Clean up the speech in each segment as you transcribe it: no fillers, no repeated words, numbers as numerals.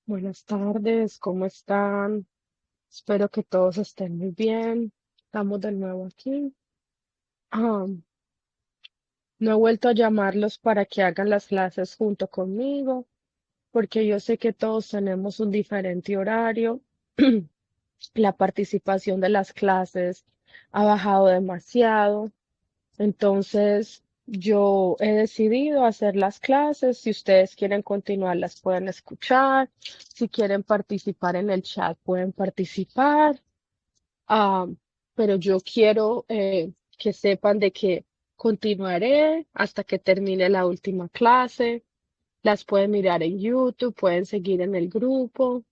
Buenas tardes, ¿cómo están? Espero que todos estén muy bien. Estamos de nuevo aquí. Ah, no he vuelto a llamarlos para que hagan las clases junto conmigo, porque yo sé que todos tenemos un diferente horario. La participación de las clases ha bajado demasiado. Entonces, yo he decidido hacer las clases. Si ustedes quieren continuar, las pueden escuchar. Si quieren participar en el chat, pueden participar. Ah, pero yo quiero que sepan de que continuaré hasta que termine la última clase. Las pueden mirar en YouTube, pueden seguir en el grupo.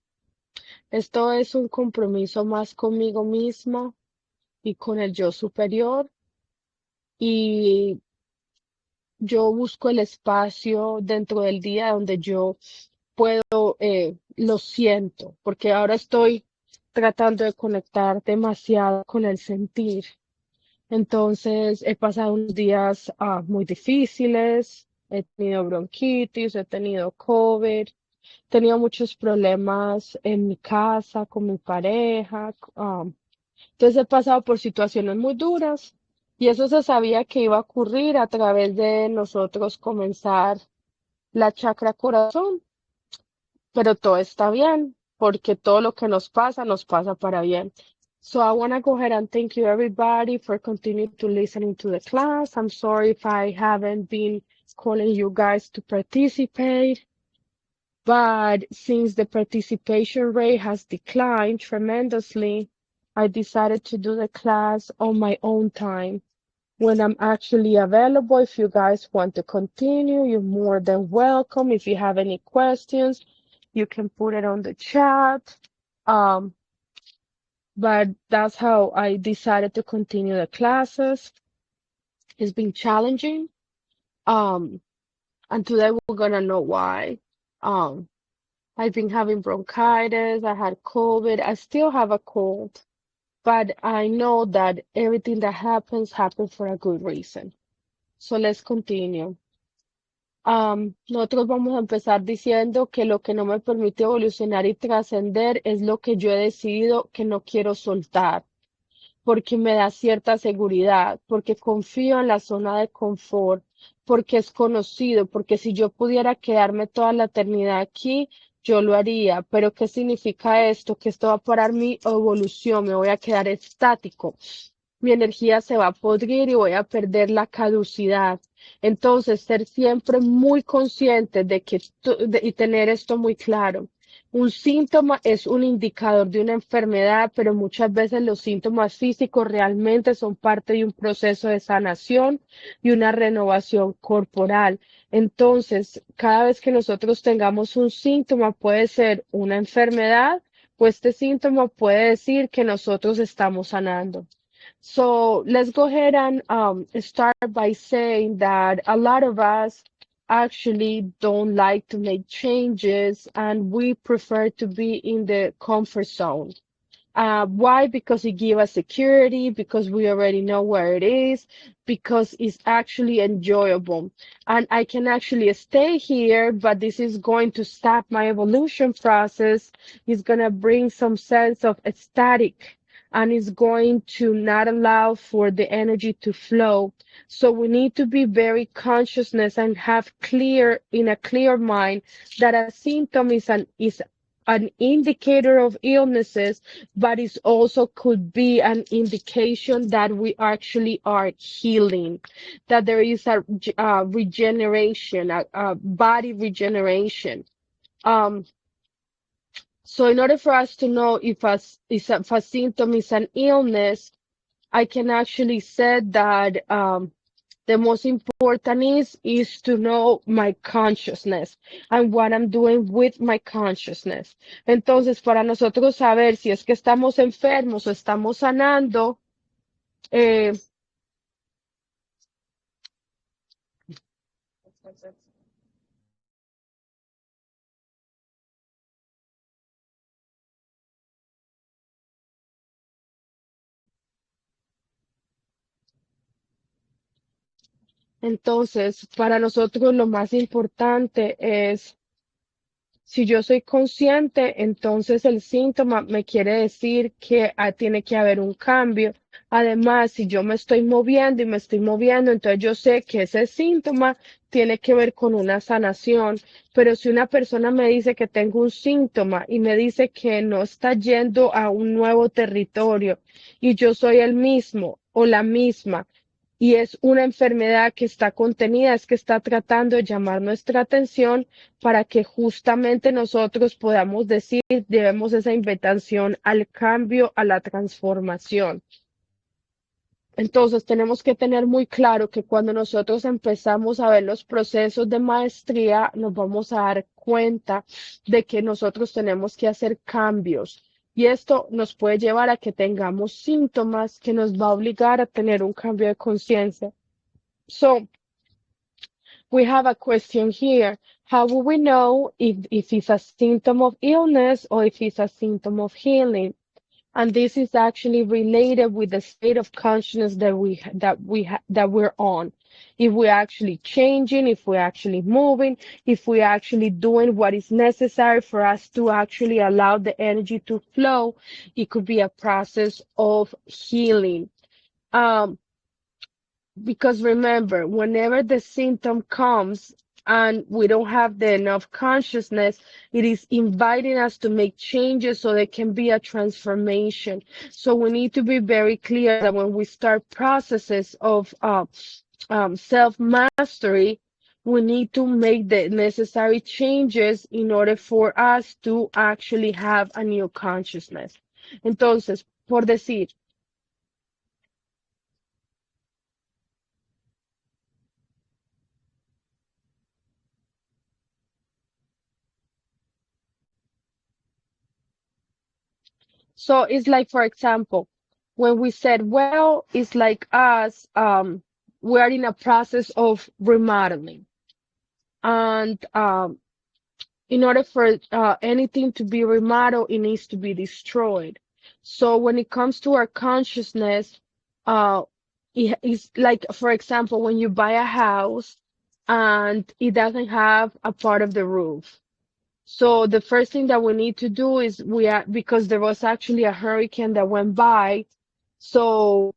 Esto es un compromiso más conmigo mismo y con el yo superior. Y yo busco el espacio dentro del día donde yo lo siento, porque ahora estoy tratando de conectar demasiado con el sentir. Entonces, he pasado unos días muy difíciles, he tenido bronquitis, he tenido COVID, he tenido muchos problemas en mi casa, con mi pareja. Entonces, he pasado por situaciones muy duras y eso se sabía que iba a ocurrir a través de nosotros comenzar la chakra corazón, pero todo está bien, porque todo lo que nos pasa para bien. So I want to go ahead and thank you everybody for continuing to listening to the class. I'm sorry if I haven't been calling you guys to participate, but since the participation rate has declined tremendously, I decided to do the class on my own time when I'm actually available. If you guys want to continue, you're more than welcome. If you have any questions, you can put it on the chat. Um, but that's how I decided to continue the classes. It's been challenging. Um, and today we're gonna know why. Um, I've been having bronchitis, I had COVID, I still have a cold, but I know that everything that happens for a good reason. So let's continue. Nosotros vamos a empezar diciendo que lo que no me permite evolucionar y trascender es lo que yo he decidido que no quiero soltar, porque me da cierta seguridad, porque confío en la zona de confort, porque es conocido, porque si yo pudiera quedarme toda la eternidad aquí, yo lo haría. Pero ¿qué significa esto? Que esto va a parar mi evolución, me voy a quedar estático, mi energía se va a podrir y voy a perder la caducidad. Entonces, ser siempre muy consciente de que y tener esto muy claro. Un síntoma es un indicador de una enfermedad, pero muchas veces los síntomas físicos realmente son parte de un proceso de sanación y una renovación corporal. Entonces, cada vez que nosotros tengamos un síntoma, puede ser una enfermedad o este síntoma puede decir que nosotros estamos sanando. So let's go ahead and start by saying that a lot of us actually don't like to make changes and we prefer to be in the comfort zone. Why? Because it gives us security, because we already know where it is, because it's actually enjoyable. And I can actually stay here, but this is going to stop my evolution process. It's going to bring some sense of static and it's going to not allow for the energy to flow. So we need to be very consciousness and have clear in a clear mind that a symptom is an indicator of illnesses, but it also could be an indication that we actually are healing, that there is a regeneration, a body regeneration. Um, so in order for us to know if a symptom is an illness, I can actually say that the most important is to know my consciousness and what I'm doing with my consciousness. Entonces, para nosotros saber si es que estamos enfermos o estamos sanando, eh, entonces, para nosotros lo más importante es si yo soy consciente, entonces el síntoma me quiere decir que tiene que haber un cambio. Además, si yo me estoy moviendo y me estoy moviendo, entonces yo sé que ese síntoma tiene que ver con una sanación. Pero si una persona me dice que tengo un síntoma y me dice que no está yendo a un nuevo territorio y yo soy el mismo o la misma, y es una enfermedad que está contenida, es que está tratando de llamar nuestra atención para que justamente nosotros podamos decir, debemos esa invitación al cambio, a la transformación. Entonces tenemos que tener muy claro que cuando nosotros empezamos a ver los procesos de maestría, nos vamos a dar cuenta de que nosotros tenemos que hacer cambios. Y esto nos puede llevar a que tengamos síntomas que nos va a obligar a tener un cambio de conciencia. So we have a question here. How will we know if it's a symptom of illness or if it's a symptom of healing? And this is actually related with the state of consciousness that we're on. If we're actually changing, if we're actually moving, if we're actually doing what is necessary for us to actually allow the energy to flow, it could be a process of healing. Because remember, whenever the symptom comes and we don't have the enough consciousness, it is inviting us to make changes so there can be a transformation. So we need to be very clear that when we start processes of self-mastery, we need to make the necessary changes in order for us to actually have a new consciousness. Entonces, por decir, so it's like, for example, when we said, well, it's like us, we're in a process of remodeling. And in order for anything to be remodeled, it needs to be destroyed. So when it comes to our consciousness, uh, it's like, for example, when you buy a house and it doesn't have a part of the roof. So the first thing that we need to do is because there was actually a hurricane that went by, so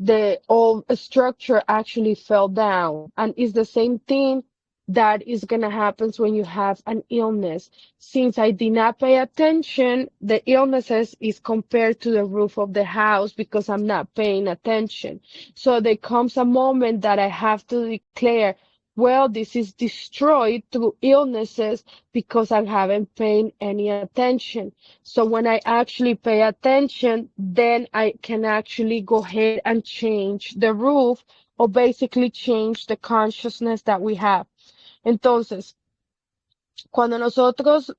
the old structure actually fell down. And it's the same thing that is gonna happen when you have an illness. Since I did not pay attention, the illnesses is compared to the roof of the house because I'm not paying attention. So there comes a moment that I have to declare, well, this is destroyed through illnesses because I haven't paid any attention. So when I actually pay attention, then I can actually go ahead and change the roof or basically change the consciousness that we have. Entonces, cuando nosotros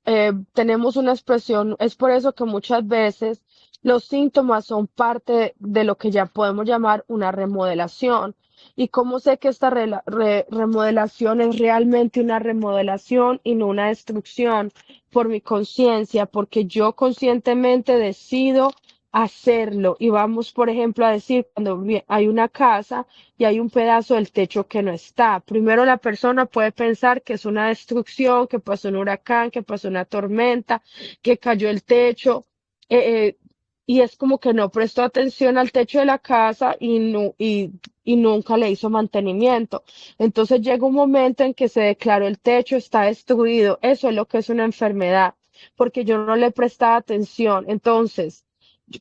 tenemos una expresión, es por eso que muchas veces los síntomas son parte de lo que ya podemos llamar una remodelación. ¿Y cómo sé que esta remodelación es realmente una remodelación y no una destrucción? Por mi conciencia, porque yo conscientemente decido hacerlo. Y vamos, por ejemplo, a decir, cuando hay una casa y hay un pedazo del techo que no está. Primero la persona puede pensar que es una destrucción, que pasó un huracán, que pasó una tormenta, que cayó el techo. eh, eh, y es como que no prestó atención al techo de la casa y nunca le hizo mantenimiento. Entonces llega un momento en que se declaró el techo está destruido. Eso es lo que es una enfermedad, porque yo no le prestaba atención. Entonces,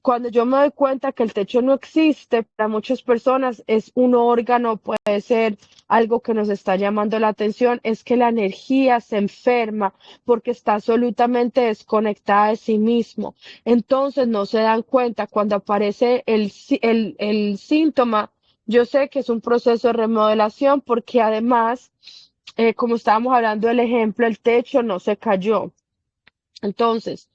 cuando yo me doy cuenta que el techo no existe, para muchas personas es un órgano, puede ser algo que nos está llamando la atención, es que la energía se enferma porque está absolutamente desconectada de sí mismo. Entonces no se dan cuenta cuando aparece el síntoma. Yo sé que es un proceso de remodelación porque además, como estábamos hablando del ejemplo, el techo no se cayó. Entonces,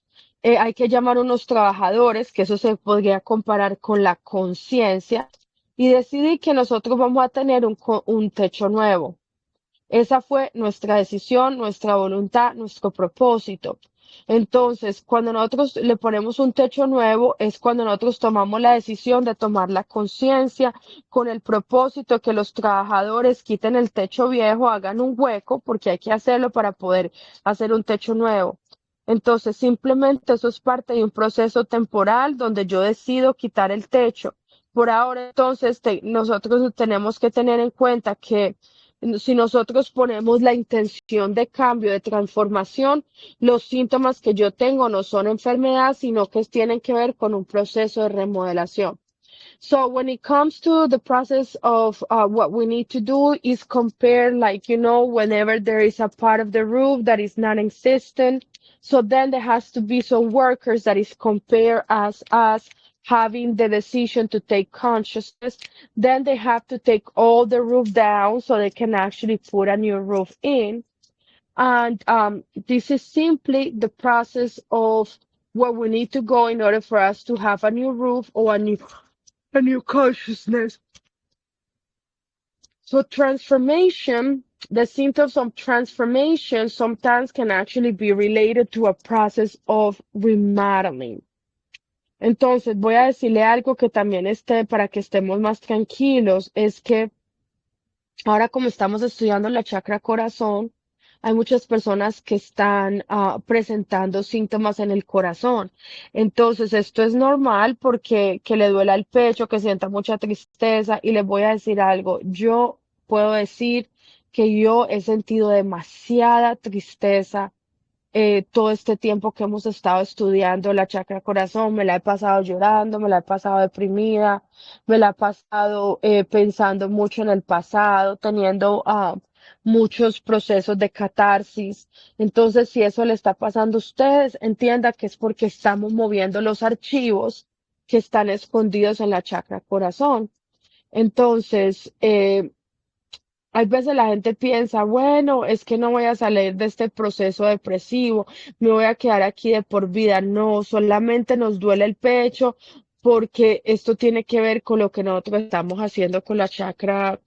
hay que llamar a unos trabajadores, que eso se podría comparar con la conciencia, y decidir que nosotros vamos a tener un techo nuevo. Esa fue nuestra decisión, nuestra voluntad, nuestro propósito. Entonces, cuando nosotros le ponemos un techo nuevo, es cuando nosotros tomamos la decisión de tomar la conciencia con el propósito que los trabajadores quiten el techo viejo, hagan un hueco, porque hay que hacerlo para poder hacer un techo nuevo. Entonces, simplemente eso es parte de un proceso temporal donde yo decido quitar el techo. Por ahora, entonces, nosotros tenemos que tener en cuenta que si nosotros ponemos la intención de cambio, de transformación, los síntomas que yo tengo no son enfermedad, sino que tienen que ver con un proceso de remodelación. So when it comes to the process of what we need to do is compare, like, whenever there is a part of the roof that is not existent. So then there has to be some workers that is compared as us having the decision to take consciousness. Then they have to take all the roof down so they can actually put a new roof in. And this is simply the process of where we need to go in order for us to have a new roof or a new consciousness. So transformation, the symptoms of transformation sometimes can actually be related to a process of remodeling. Entonces, voy a decirle algo que también esté para que estemos más tranquilos, es que ahora como estamos estudiando la chakra corazón, hay muchas personas que están presentando síntomas en el corazón. Entonces, esto es normal porque que le duela el pecho, que sienta mucha tristeza. Y les voy a decir algo, yo puedo decir que yo he sentido demasiada tristeza todo este tiempo que hemos estado estudiando la chakra corazón. Me la he pasado llorando, me la he pasado deprimida, me la he pasado pensando mucho en el pasado, teniendo muchos procesos de catarsis. Entonces, si eso le está pasando a ustedes, entienda que es porque estamos moviendo los archivos que están escondidos en la chakra corazón. Entonces, hay veces la gente piensa, bueno, es que no voy a salir de este proceso depresivo, me voy a quedar aquí de por vida. No, solamente nos duele el pecho porque esto tiene que ver con lo que nosotros estamos haciendo con la chakra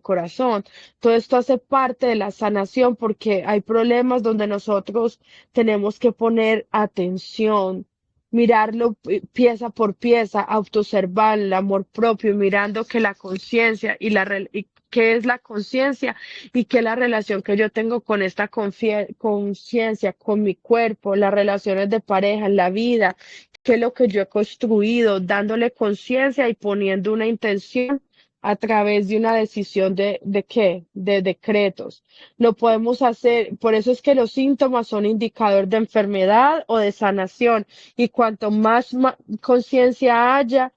corazón. Todo esto hace parte de la sanación porque hay problemas donde nosotros tenemos que poner atención. Mirarlo pieza por pieza, autoobservar el amor propio, mirando que la conciencia y qué es la conciencia y qué es la relación que yo tengo con esta conciencia, con mi cuerpo, las relaciones de pareja, en la vida, qué es lo que yo he construido, dándole conciencia y poniendo una intención a través de una decisión ¿de qué? De decretos. Lo podemos hacer, por eso es que los síntomas son indicador de enfermedad o de sanación y cuanto más conciencia haya,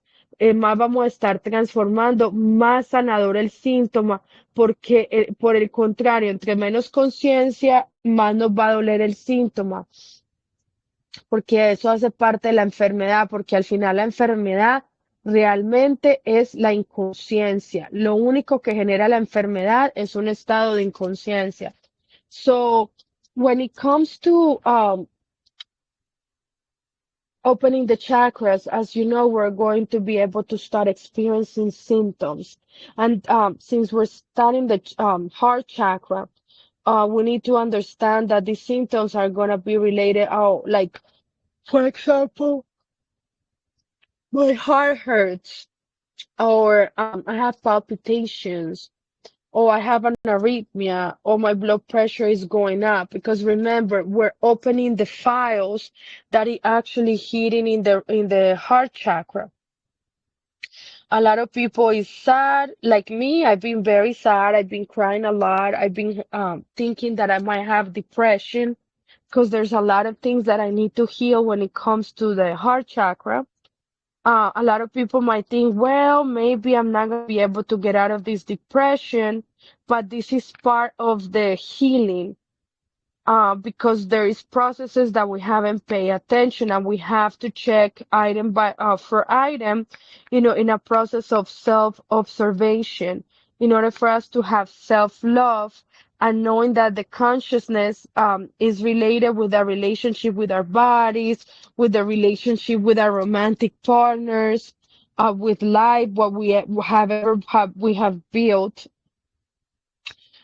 más vamos a estar transformando, más sanador el síntoma, porque por el contrario, entre menos conciencia, más nos va a doler el síntoma, porque eso hace parte de la enfermedad, porque al final la enfermedad realmente es la inconsciencia. Lo único que genera la enfermedad es un estado de inconsciencia. So, when it comes to opening the chakras, as you know, we're going to be able to start experiencing symptoms. And since we're studying the heart chakra, we need to understand that these symptoms are going to be related. Oh, like, for example, my heart hurts, or I have palpitations, or I have an arrhythmia, or my blood pressure is going up. Because remember, we're opening the files that is actually hidden in the heart chakra. A lot of people is sad, like me. I've been very sad. I've been crying a lot. I've been thinking that I might have depression because there's a lot of things that I need to heal when it comes to the heart chakra. A lot of people might think, well, maybe I'm not going to be able to get out of this depression, but this is part of the healing, because there is processes that we haven't paid attention, and we have to check item by for item, in a process of self-observation in order for us to have self-love, and knowing that the consciousness is related with our relationship with our bodies, with the relationship with our romantic partners, with life, what we have built.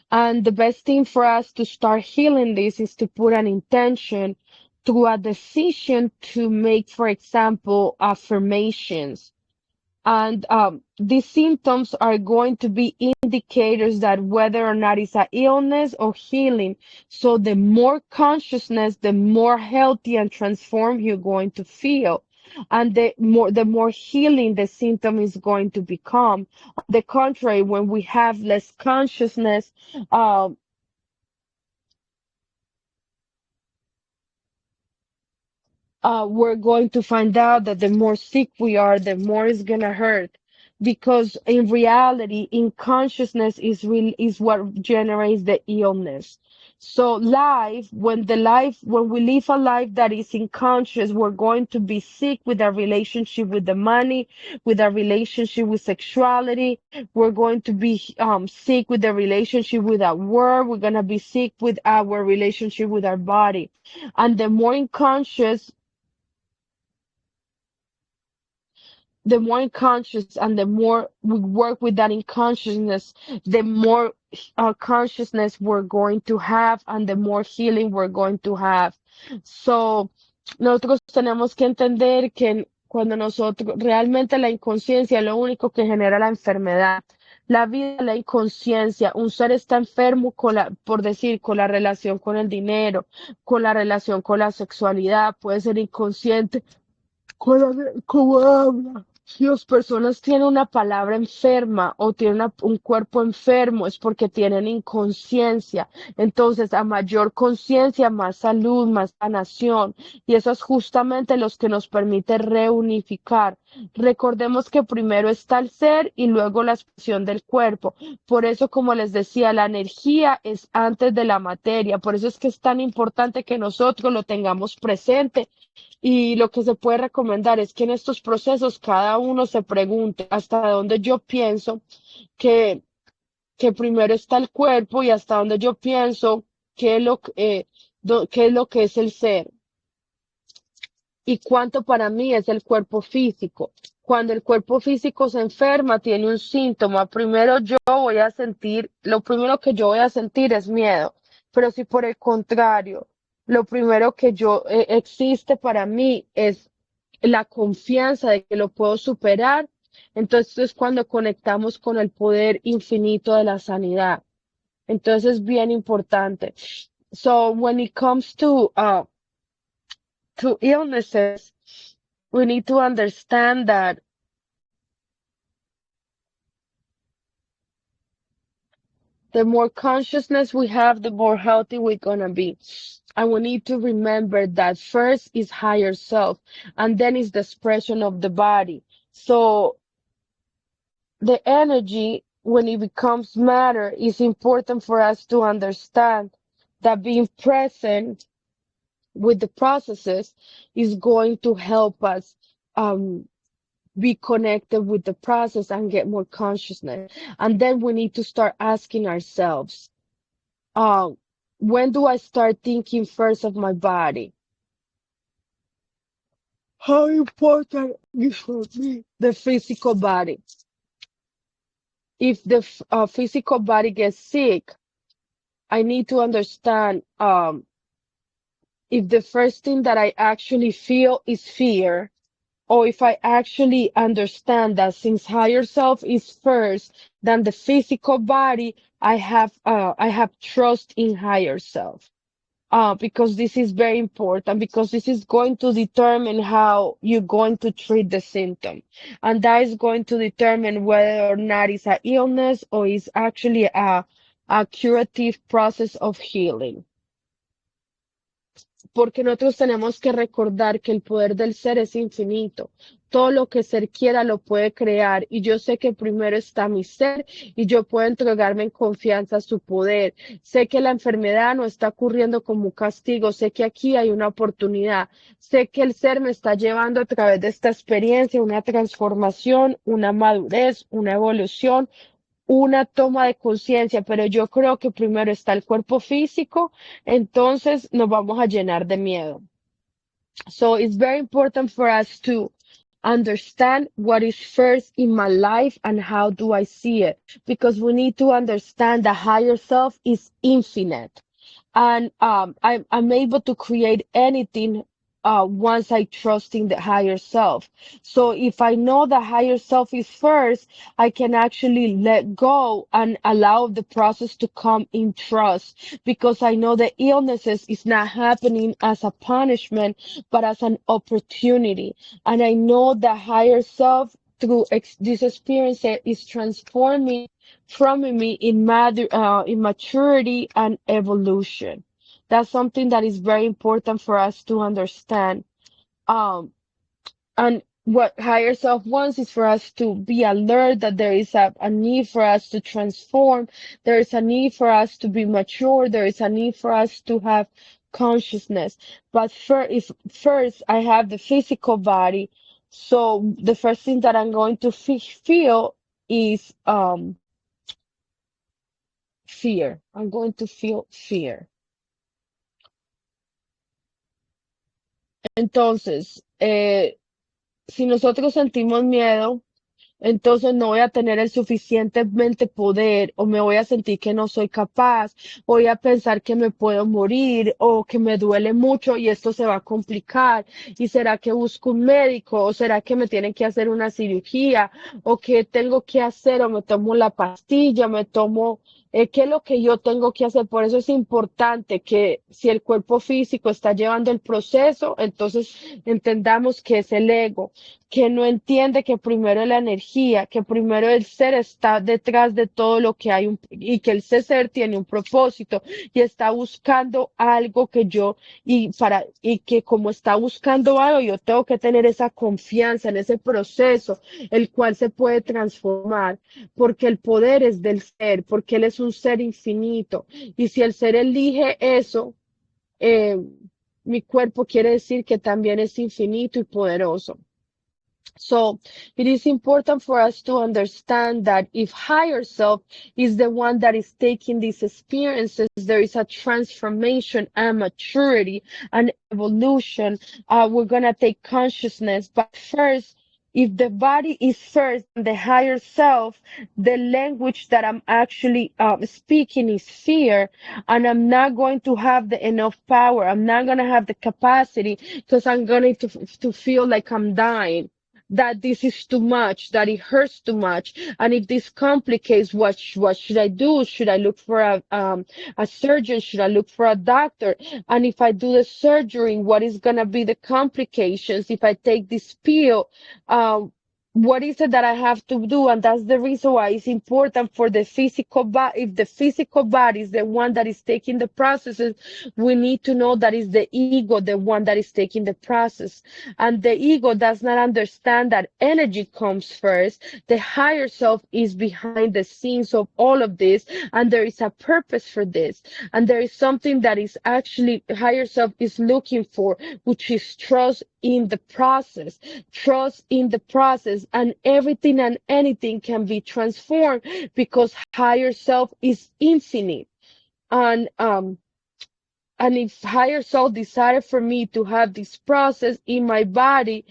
And the best thing for us to start healing this is to put an intention through a decision to make, for example, affirmations. And these symptoms are going to be indicators that whether or not it's an illness or healing. So the more consciousness, the more healthy and transformed you're going to feel. And the more healing the symptom is going to become. On the contrary, when we have less consciousness, um, we're going to find out that the more sick we are, the more it's gonna hurt. Because in reality, in consciousness is what generates the illness. So when we live a life that is unconscious, we're going to be sick with our relationship with the money, with our relationship with sexuality. We're going to be sick with the relationship with our work. We're gonna be sick with our relationship with our body. And the more unconscious and the more we work with that unconsciousness, the more consciousness we're going to have and the more healing we're going to have. So, nosotros tenemos que entender que cuando nosotros, realmente la inconsciencia es lo único que genera la enfermedad. La vida, la inconsciencia, un ser está enfermo por decir, con la relación con el dinero, con la relación con la sexualidad, puede ser inconsciente cómo habla. Si las personas tienen una palabra enferma o tienen un cuerpo enfermo es porque tienen inconsciencia. Entonces, a mayor conciencia, más salud, más sanación. Y eso es justamente lo que nos permite reunificar. Recordemos que primero está el ser y luego la expresión del cuerpo. Por eso, como les decía, la energía es antes de la materia. Por eso es que es tan importante que nosotros lo tengamos presente y lo que se puede recomendar es que en estos procesos cada uno se pregunte hasta dónde yo pienso que, que primero está el cuerpo y hasta dónde yo pienso qué es lo que es el ser y cuánto para mí es el cuerpo físico. Cuando el cuerpo físico se enferma, tiene un síntoma, lo primero que yo voy a sentir es miedo. Pero si por el contrario, lo primero que existe para mí es la confianza de que lo puedo superar, entonces es cuando conectamos con el poder infinito de la sanidad. Entonces es bien importante. So when it comes to illnesses, we need to understand that the more consciousness we have, the more healthy we're gonna be. And we need to remember that first is higher self, and then is the expression of the body. So the energy, when it becomes matter, is important for us to understand that being present with the processes is going to help us um, be connected with the process and get more consciousness. And then we need to start asking ourselves, uh, when do I start thinking first of my body? How important is for me the physical body? If the physical body gets sick, I need to understand if the first thing that I actually feel is fear, or if I actually understand that since higher self is first than the physical body, I have trust in higher self. Because this is very important, because this is going to determine how you're going to treat the symptom. And that is going to determine whether or not it's an illness or it's actually a curative process of healing. Porque nosotros tenemos que recordar que el poder del ser es infinito. Todo lo que ser quiera lo puede crear y yo sé que primero está mi ser y yo puedo entregarme en confianza a su poder. Sé que la enfermedad no está ocurriendo como un castigo, sé que aquí hay una oportunidad, sé que el ser me está llevando a través de esta experiencia una transformación, una madurez, una evolución, una toma de conciencia, pero yo creo que primero está el cuerpo físico, entonces nos vamos a llenar de miedo. So it's very important for us to understand what is first in my life and how do I see it, because we need to understand the higher self is infinite, and I'm able to create anything once I trust in the higher self. So if I know the higher self is first, I can actually let go and allow the process to come in trust, because I know the illnesses is not happening as a punishment, but as an opportunity. And I know the higher self through this experience is transforming from me in maturity and evolution. That's something that is very important for us to understand. Um, and what higher self wants is for us to be alert that there is a need for us to transform. There is a need for us to be mature. There is a need for us to have consciousness. But if first I have the physical body, so the first thing that I'm going to feel is fear. I'm going to feel fear. Entonces, si nosotros sentimos miedo, entonces no voy a tener el suficientemente poder, o me voy a sentir que no soy capaz, voy a pensar que me puedo morir o que me duele mucho y esto se va a complicar. ¿Y será que busco un médico o será que me tienen que hacer una cirugía o qué tengo que hacer o me tomo la pastilla, me tomo... ¿Qué es lo que yo tengo que hacer? Por eso es importante que si el cuerpo físico está llevando el proceso, entonces entendamos que es el ego, que no entiende que primero es la energía, que primero el ser está detrás de todo lo que hay y que el ser tiene un propósito y está buscando algo que yo y que como está buscando algo, yo tengo que tener esa confianza en ese proceso, el cual se puede transformar, porque el poder es del ser, porque él es un ser infinito y si el ser elige eso, eh, mi cuerpo quiere decir que también es infinito y poderoso. So it is important for us to understand that if higher self is the one that is taking these experiences, there is a transformation and maturity and evolution. We're gonna take consciousness, but first, if the body is first and the higher self, the language that I'm actually speaking is fear, and I'm not going to have the enough power. I'm not gonna have the capacity because I'm going to feel like I'm dying, that this is too much, that it hurts too much. And if this complicates, what should I do? Should I look for a surgeon? Should I look for a doctor? And if I do the surgery, what is gonna be the complications? If I take this pill, what is it that I have to do? And that's the reason why it's important for the physical body. If the physical body is the one that is taking the processes, we need to know that is the ego, the one that is taking the process. And the ego does not understand that energy comes first. The higher self is behind the scenes of all of this, and there is a purpose for this. And there is something that is actually higher self is looking for, which is trust in the process, trust in the process, and everything and anything can be transformed because higher self is infinite. And if higher self decided for me to have this process in my body,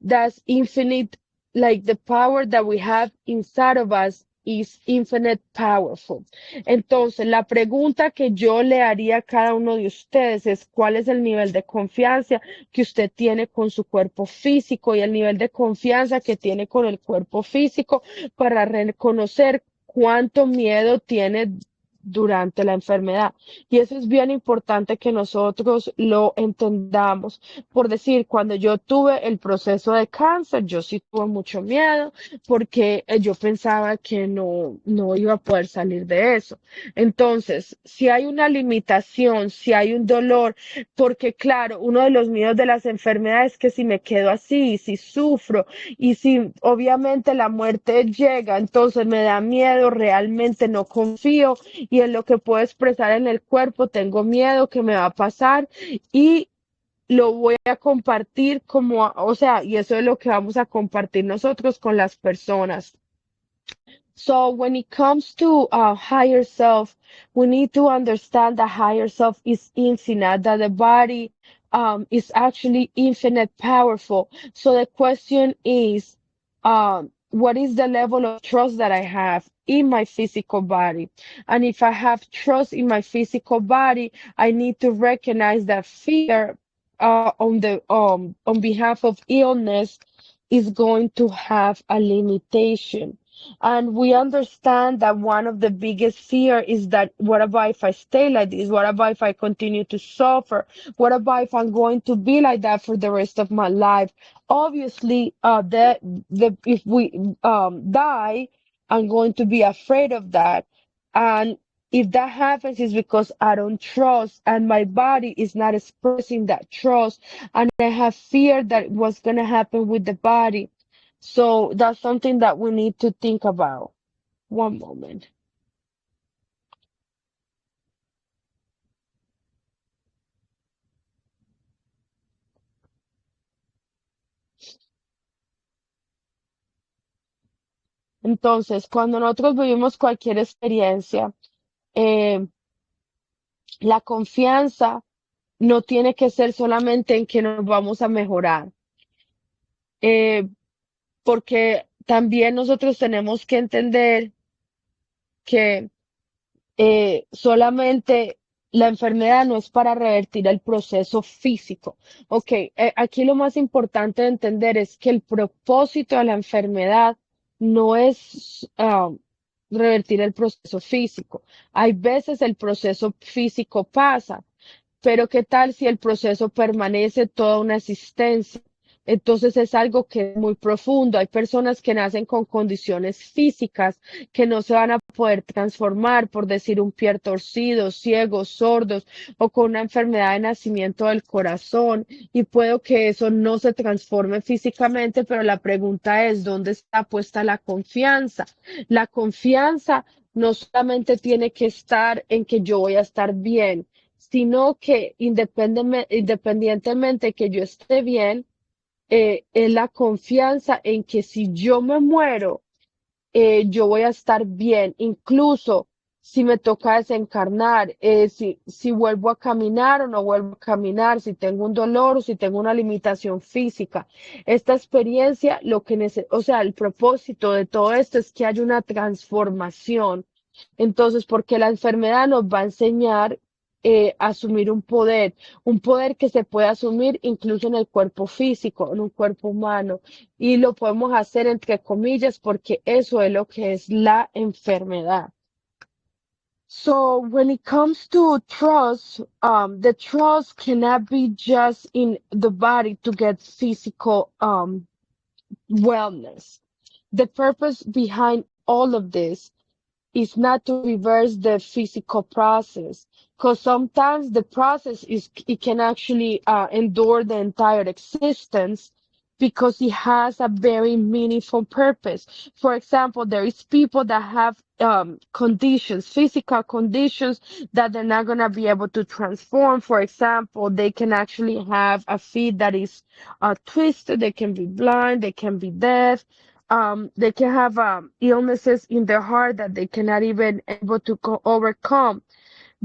that's infinite, like the power that we have inside of us is infinite powerful. Entonces, la pregunta que yo le haría a cada uno de ustedes es cuál es el nivel de confianza que usted tiene con su cuerpo físico y el nivel de confianza que tiene con el cuerpo físico para reconocer cuánto miedo tiene durante la enfermedad. Y eso es bien importante que nosotros lo entendamos. Por decir, cuando yo tuve el proceso de cáncer, yo sí tuve mucho miedo porque yo pensaba que no iba a poder salir de eso. Entonces, si hay una limitación, si hay un dolor, porque claro, uno de los miedos de las enfermedades es que si me quedo así, si sufro y si obviamente la muerte llega, entonces me da miedo, realmente no confío y en lo que puedo expresar en el cuerpo, tengo miedo que me va a pasar y lo voy a compartir como, o sea, y eso es lo que vamos a compartir nosotros con las personas. So when it comes to higher self, we need to understand that higher self is infinite, that the body is actually infinite powerful. So the question is, what is the level of trust that I have in my physical body? And if I have trust in my physical body, I need to recognize that fear on behalf of illness is going to have a limitation. And we understand that one of the biggest fear is that what about if I stay like this? What about if I continue to suffer? What about if I'm going to be like that for the rest of my life? Obviously, if we die, I'm going to be afraid of that. And if that happens, it's because I don't trust and my body is not expressing that trust. And I have fear that what's going to happen with the body. So that's something that we need to think about. One moment. Entonces, cuando nosotros vivimos cualquier experiencia, eh, la confianza no tiene que ser solamente en que nos vamos a mejorar, eh, porque también nosotros tenemos que entender que solamente la enfermedad no es para revertir el proceso físico. Ok, aquí lo más importante de entender es que el propósito de la enfermedad no es revertir el proceso físico. Hay veces el proceso físico pasa, pero ¿qué tal si el proceso permanece toda una existencia? Entonces es algo que es muy profundo. Hay personas que nacen con condiciones físicas que no se van a poder transformar, por decir un pie torcido, ciegos, sordos o con una enfermedad de nacimiento del corazón. Y puedo que eso no se transforme físicamente, pero la pregunta es, ¿dónde está puesta la confianza? La confianza no solamente tiene que estar en que yo voy a estar bien, sino que independientemente que yo esté bien, es la confianza en que si yo me muero, yo voy a estar bien, incluso si me toca desencarnar, si vuelvo a caminar o no vuelvo a caminar, si tengo un dolor o si tengo una limitación física. Esta experiencia, o sea, el propósito de todo esto es que haya una transformación. Entonces, porque la enfermedad nos va a enseñar a asumir un poder que se puede asumir incluso en el cuerpo físico, en un cuerpo humano. Y lo podemos hacer entre comillas porque eso es lo que es la enfermedad. So when it comes to trust, the trust cannot be just in the body to get physical wellness. The purpose behind all of this is not to reverse the physical process, because sometimes the process is it can actually endure the entire existence because it has a very meaningful purpose. For example, there is people that have conditions, physical conditions that they're not going to be able to transform. For example, they can actually have a feet that is twisted, they can be blind, they can be deaf, they can have illnesses in their heart that they cannot even able to overcome.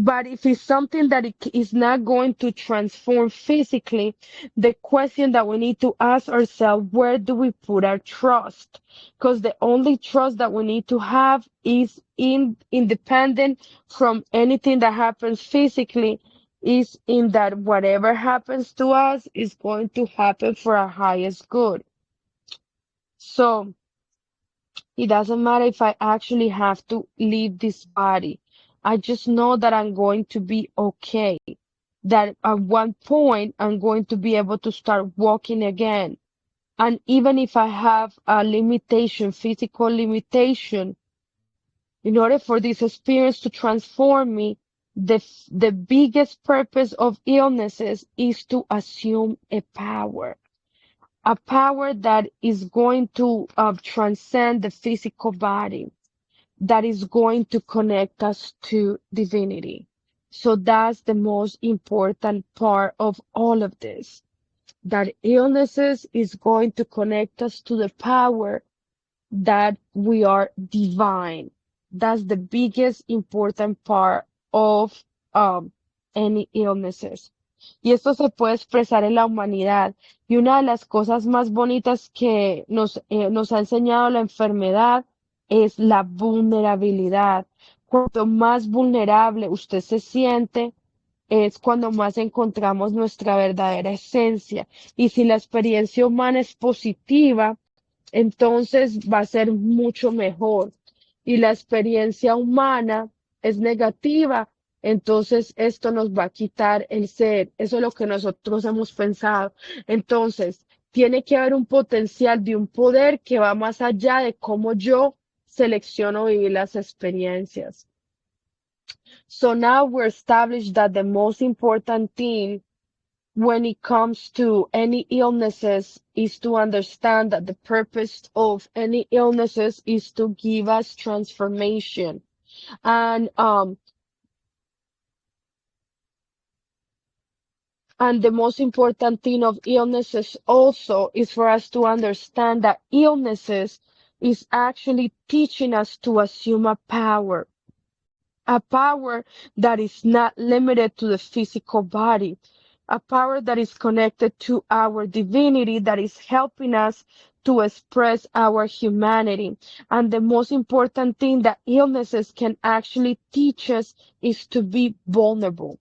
But if it's something that it is not going to transform physically, the question that we need to ask ourselves, where do we put our trust? Because the only trust that we need to have is independent from anything that happens physically, is in that whatever happens to us is going to happen for our highest good. So it doesn't matter if I actually have to leave this body. I just know that I'm going to be okay. That at one point I'm going to be able to start walking again. And even if I have a limitation, physical limitation, in order for this experience to transform me, the biggest purpose of illnesses is to assume a power that is going to transcend the physical body, that is going to connect us to divinity. So that's the most important part of all of this, that illnesses is going to connect us to the power that we are divine. That's the biggest important part of any illnesses. Y esto se puede expresar en la humanidad. Y una de las cosas más bonitas que nos ha enseñado la enfermedad es la vulnerabilidad. Cuanto más vulnerable usted se siente, es cuando más encontramos nuestra verdadera esencia. Y si la experiencia humana es positiva, entonces va a ser mucho mejor. Y la experiencia humana es negativa, entonces esto nos va a quitar el ser. Eso es lo que nosotros hemos pensado. Entonces, tiene que haber un potencial de un poder que va más allá de cómo yo selecciono vivir las experiencias. So now we're established that the most important thing when it comes to any illnesses is to understand that the purpose of any illnesses is to give us transformation. And and the most important thing of illnesses also is for us to understand that illnesses is actually teaching us to assume a power that is not limited to the physical body, a power that is connected to our divinity, that is helping us to express our humanity. And the most important thing that illnesses can actually teach us is to be vulnerable.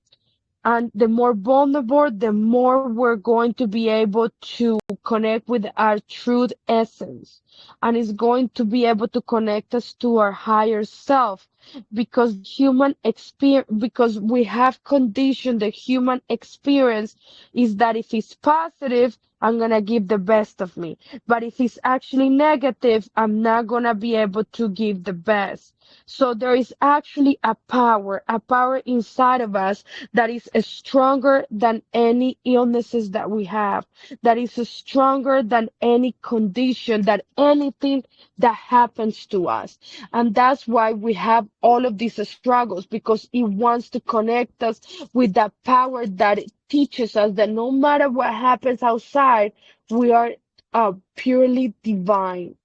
And the more vulnerable, the more we're going to be able to connect with our truth essence. And it's going to be able to connect us to our higher self because because we have conditioned the human experience is that if it's positive, I'm going to give the best of me. But if it's actually negative, I'm not going to be able to give the best. So there is actually a power inside of us that is stronger than any illnesses that we have, that is stronger than any condition, that anything that happens to us. And that's why we have all of these struggles because it wants to connect us with that power that it teaches us that no matter what happens outside, we are purely divine.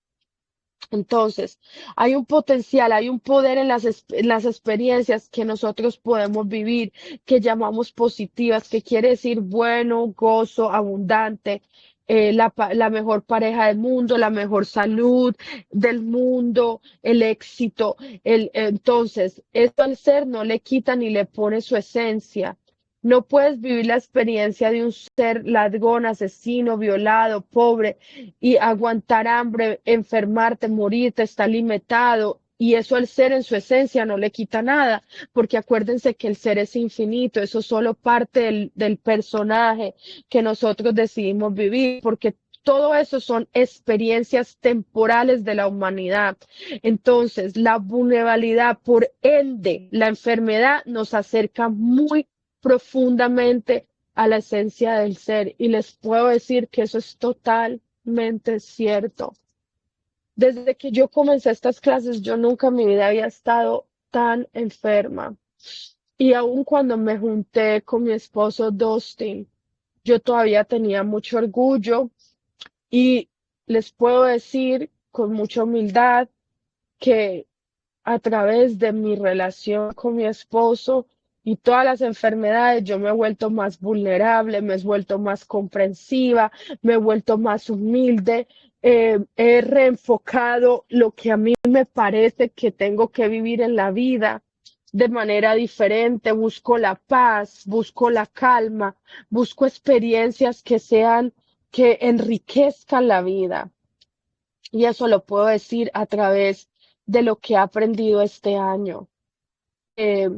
Entonces, hay un potencial, hay un poder en en las experiencias que nosotros podemos vivir, que llamamos positivas, que quiere decir bueno, gozo, abundante, la mejor pareja del mundo, la mejor salud del mundo, el éxito. Entonces, esto al ser no le quita ni le pone su esencia. No puedes vivir la experiencia de un ser ladrón, asesino, violado, pobre y aguantar hambre, enfermarte, morirte, está limitado. Y eso al ser en su esencia no le quita nada, porque acuérdense que el ser es infinito, eso es solo parte del personaje que nosotros decidimos vivir, porque todo eso son experiencias temporales de la humanidad. Entonces, la vulnerabilidad, por ende, la enfermedad nos acerca muy profundamente a la esencia del ser. Y les puedo decir que eso es totalmente cierto. Desde que yo comencé estas clases, yo nunca en mi vida había estado tan enferma. Y aun cuando me junté con mi esposo Dustin, yo todavía tenía mucho orgullo y les puedo decir con mucha humildad que a través de mi relación con mi esposo y todas las enfermedades, yo me he vuelto más vulnerable, me he vuelto más comprensiva, me he vuelto más humilde, he reenfocado lo que a mí me parece que tengo que vivir en la vida de manera diferente, busco la paz, busco la calma, busco experiencias que sean, que enriquezcan la vida. Y eso lo puedo decir a través de lo que he aprendido este año. Eh,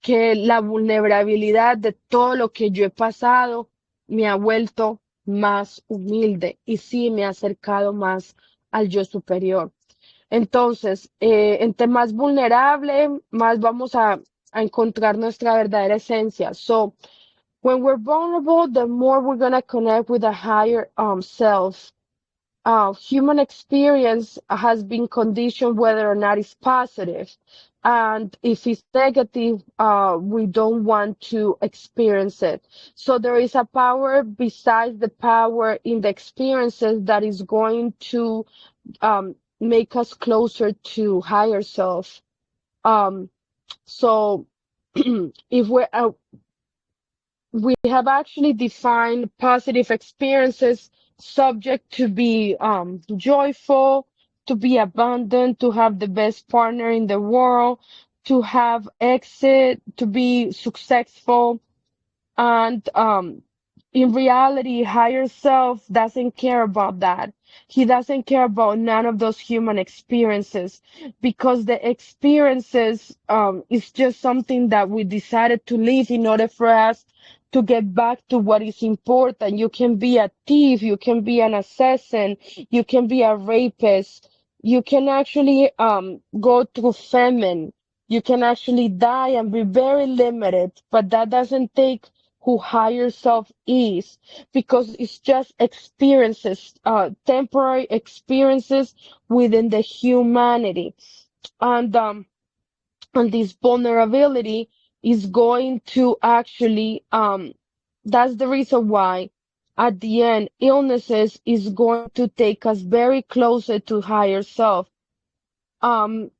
que la vulnerabilidad de todo lo que yo he pasado me ha vuelto más humilde y sí me ha acercado más al yo superior. Entonces, entre más vulnerable, más vamos a encontrar nuestra verdadera esencia. So, when we're vulnerable, the more we're going to connect with a higher self. Human experience has been conditioned whether or not it's positive. And if it's negative, we don't want to experience it. So there is a power besides the power in the experiences that is going to make us closer to higher self. Um, so if we have actually defined positive experiences subject to be joyful, to be abundant, to have the best partner in the world, to have exit, to be successful. And in reality, higher self doesn't care about that. He doesn't care about none of those human experiences because the experiences is just something that we decided to live in order for us to get back to what is important. You can be a thief, you can be an assassin, you can be a rapist, you can actually go through famine, you can actually die and be very limited, but that doesn't take who higher self is because it's just experiences, temporary experiences within the humanity. And, and this vulnerability is going to actually, that's the reason why at the end, illnesses is going to take us very closer to higher self. Um,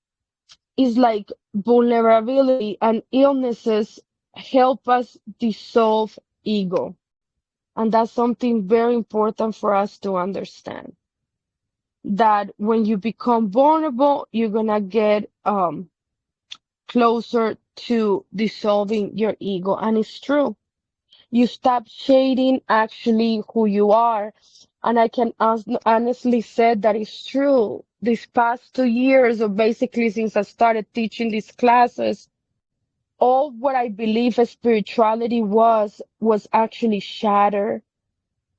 is like vulnerability and illnesses help us dissolve ego. And that's something very important for us to understand. That when you become vulnerable, you're gonna get closer to dissolving your ego. And it's true. You stop shading actually who you are. And I can honestly say that it's true. These past 2 years, or basically since I started teaching these classes, all what I believe spirituality was actually shattered.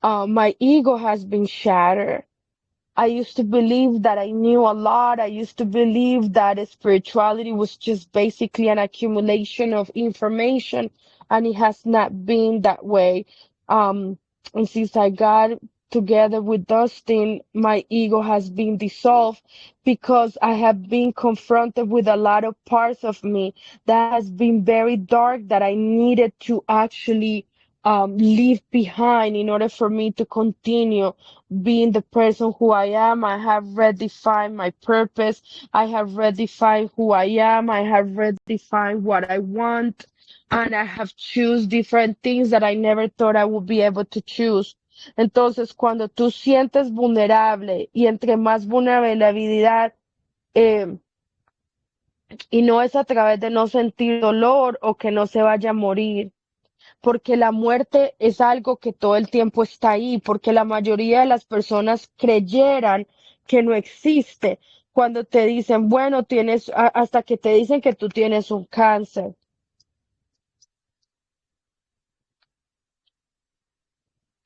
My ego has been shattered. I used to believe that I knew a lot. I used to believe that spirituality was just basically an accumulation of information, and it has not been that way. And since I got together with Dustin, my ego has been dissolved because I have been confronted with a lot of parts of me that has been very dark that I needed to actually leave behind in order for me to continue being the person who I am. I have redefined my purpose. I have redefined who I am. I have redefined what I want. And I have choose different things that I never thought I would be able to choose. Entonces, cuando tú sientes vulnerable y entre más vulnerabilidad, eh, y no es a través de no sentir dolor o que no se vaya a morir, porque la muerte es algo que todo el tiempo está ahí, porque la mayoría de las personas creyeran que no existe cuando te dicen, bueno, tienes, hasta que te dicen que tú tienes un cáncer.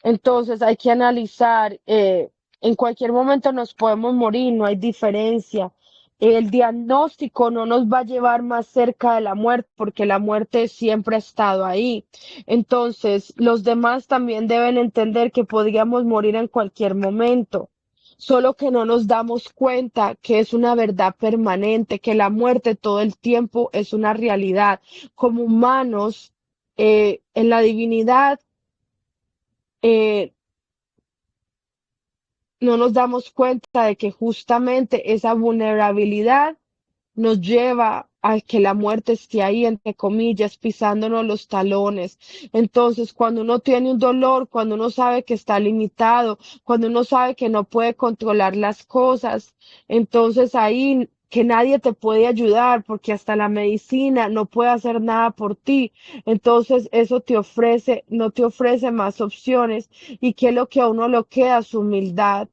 Entonces hay que analizar, en cualquier momento nos podemos morir, no hay diferencia. El diagnóstico no nos va a llevar más cerca de la muerte porque la muerte siempre ha estado ahí. Entonces, los demás también deben entender que podríamos morir en cualquier momento, solo que no nos damos cuenta que es una verdad permanente, que la muerte todo el tiempo es una realidad. Como humanos, en la divinidad, eh, no nos damos cuenta de que justamente esa vulnerabilidad nos lleva a que la muerte esté ahí, entre comillas, pisándonos los talones. Entonces, cuando uno tiene un dolor, cuando uno sabe que está limitado, cuando uno sabe que no puede controlar las cosas, entonces ahí que nadie te puede ayudar porque hasta la medicina no puede hacer nada por ti. Entonces, eso te ofrece, no te ofrece más opciones. ¿Y qué es lo que a uno le queda? Su humildad.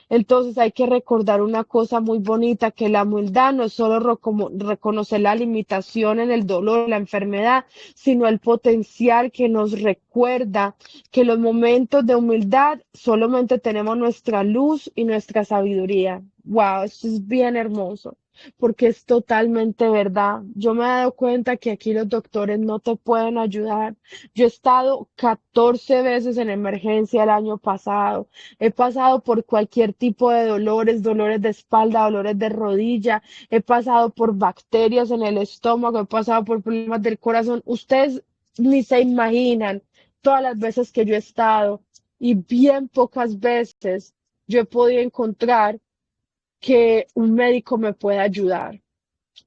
Entonces hay que recordar una cosa muy bonita, que la humildad no es solo reconocer la limitación en el dolor, la enfermedad, sino el potencial que nos recuerda que en los momentos de humildad solamente tenemos nuestra luz y nuestra sabiduría. Wow, esto es bien hermoso, porque es totalmente verdad. Yo me he dado cuenta que aquí los doctores no te pueden ayudar. Yo he estado 14 veces en emergencia el año pasado. He pasado por cualquier tipo de dolores, dolores de espalda, dolores de rodilla, he pasado por bacterias en el estómago, he pasado por problemas del corazón. Ustedes ni se imaginan todas las veces que yo he estado y bien pocas veces yo he podido encontrar que un médico me pueda ayudar.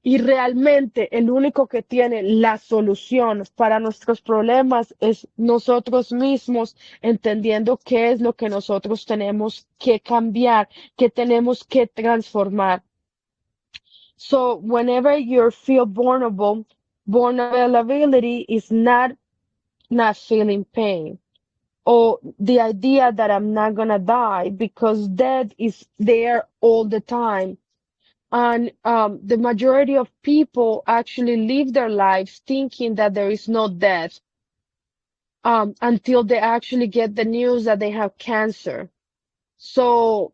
Y realmente el único que tiene la solución para nuestros problemas es nosotros mismos, entendiendo qué es lo que nosotros tenemos que cambiar, que tenemos que transformar. So whenever you feel vulnerability is not feeling pain or the idea that I'm not gonna die because death is there all the time. And the majority of people actually live their lives thinking that there is no death until they actually get the news that they have cancer. So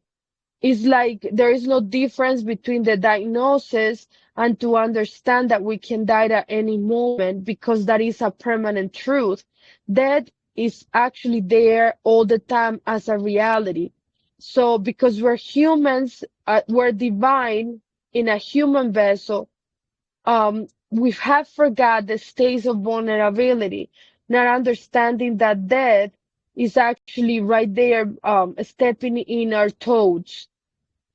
it's like there is no difference between the diagnosis and to understand that we can die at any moment because that is a permanent truth. Death is actually there all the time as a reality. So because we're humans, we're divine in a human vessel, we have forgot the states of vulnerability, not understanding that death is actually right there, stepping in our toes.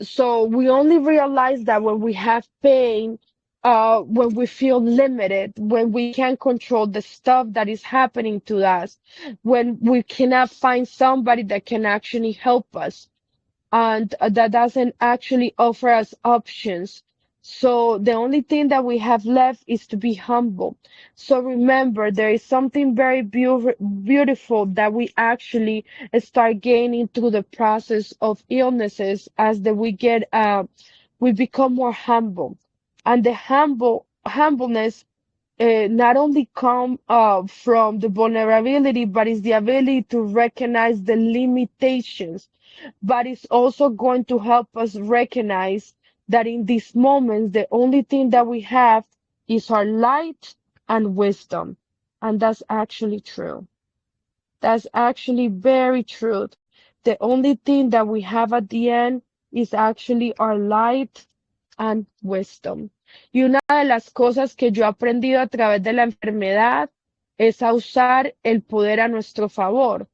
So we only realize that when we have pain, when we feel limited, when we can't control the stuff that is happening to us, when we cannot find somebody that can actually help us and that doesn't actually offer us options. So the only thing that we have left is to be humble. So remember, there is something very beautiful that we actually start gaining through the process of illnesses as we become more humble. And the humbleness not only come from the vulnerability, but is the ability to recognize the limitations, but it's also going to help us recognize that in these moments, the only thing that we have is our light and wisdom. And that's actually true. That's actually very true. The only thing that we have at the end is actually our light and wisdom. Y una de las cosas que yo he aprendido a través de la enfermedad es a usar el poder a nuestro favor.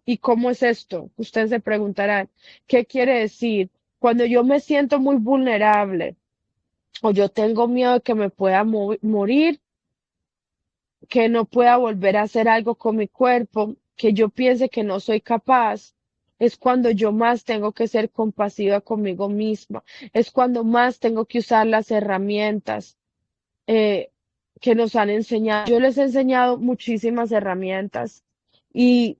¿Y cómo es esto? Ustedes se preguntarán, ¿qué quiere decir? Cuando yo me siento muy vulnerable o yo tengo miedo de que me pueda morir, que no pueda volver a hacer algo con mi cuerpo, que yo piense que no soy capaz, es cuando yo más tengo que ser compasiva conmigo misma, es cuando más tengo que usar las herramientas eh, que nos han enseñado. Yo les he enseñado muchísimas herramientas y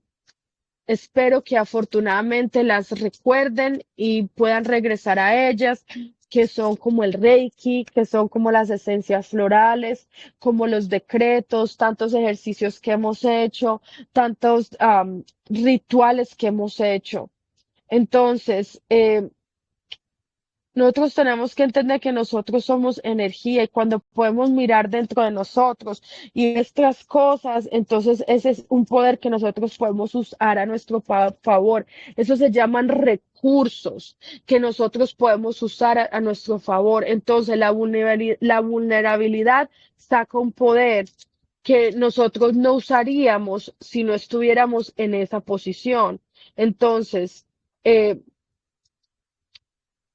espero que afortunadamente las recuerden y puedan regresar a ellas, que son como el Reiki, que son como las esencias florales, como los decretos, tantos ejercicios que hemos hecho, tantos rituales que hemos hecho. Entonces, nosotros tenemos que entender que nosotros somos energía y cuando podemos mirar dentro de nosotros y nuestras cosas, entonces ese es un poder que nosotros podemos usar a nuestro favor. Eso se llaman recursos que nosotros podemos usar a nuestro favor. Entonces la vulnerabilidad saca un poder que nosotros no usaríamos si no estuviéramos en esa posición. Entonces, eh,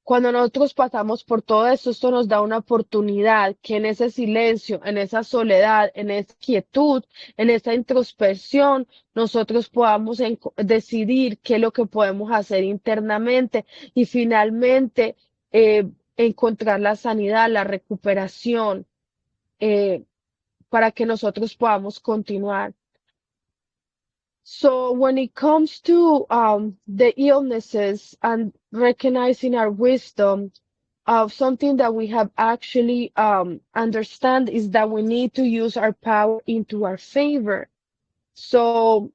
cuando nosotros pasamos por todo esto, esto nos da una oportunidad que en ese silencio, en esa soledad, en esa quietud, en esa introspección, nosotros podamos decidir qué es lo que podemos hacer internamente y finalmente encontrar la sanidad, la recuperación, eh, para que nosotros podamos continuar. So when it comes to the illnesses and recognizing our wisdom, something that we have actually understand is that we need to use our power into our favor. So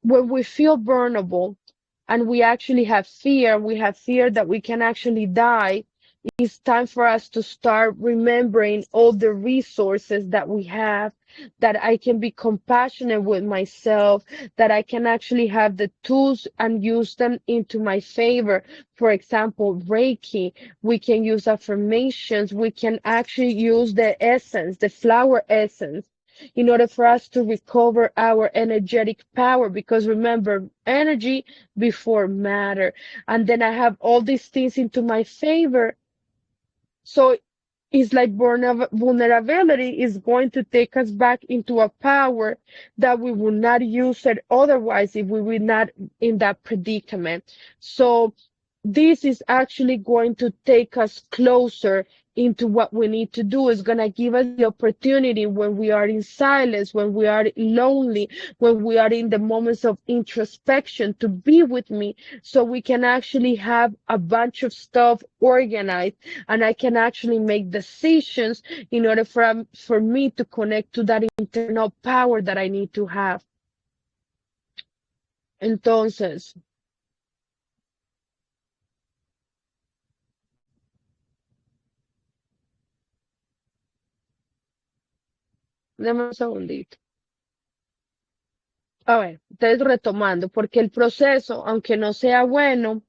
when we feel vulnerable and we have fear that we can actually die, it's time for us to start remembering all the resources that we have, that I can be compassionate with myself, that I can actually have the tools and use them into my favor. For example, Reiki, we can use affirmations, we can actually use the essence, the flower essence, in order for us to recover our energetic power. Because remember, energy before matter. And then I have all these things into my favor. So it's like vulnerability is going to take us back into a power that we would not use it otherwise if we were not in that predicament. So this is actually going to take us closer into what we need to do. It's going to give us the opportunity when we are in silence, when we are lonely, when we are in the moments of introspection to be with me so we can actually have a bunch of stuff organized and I can actually make decisions in order for me to connect to that internal power that I need to have. Entonces, dame un segundito. A ver, entonces retomando, porque el proceso, aunque no sea bueno,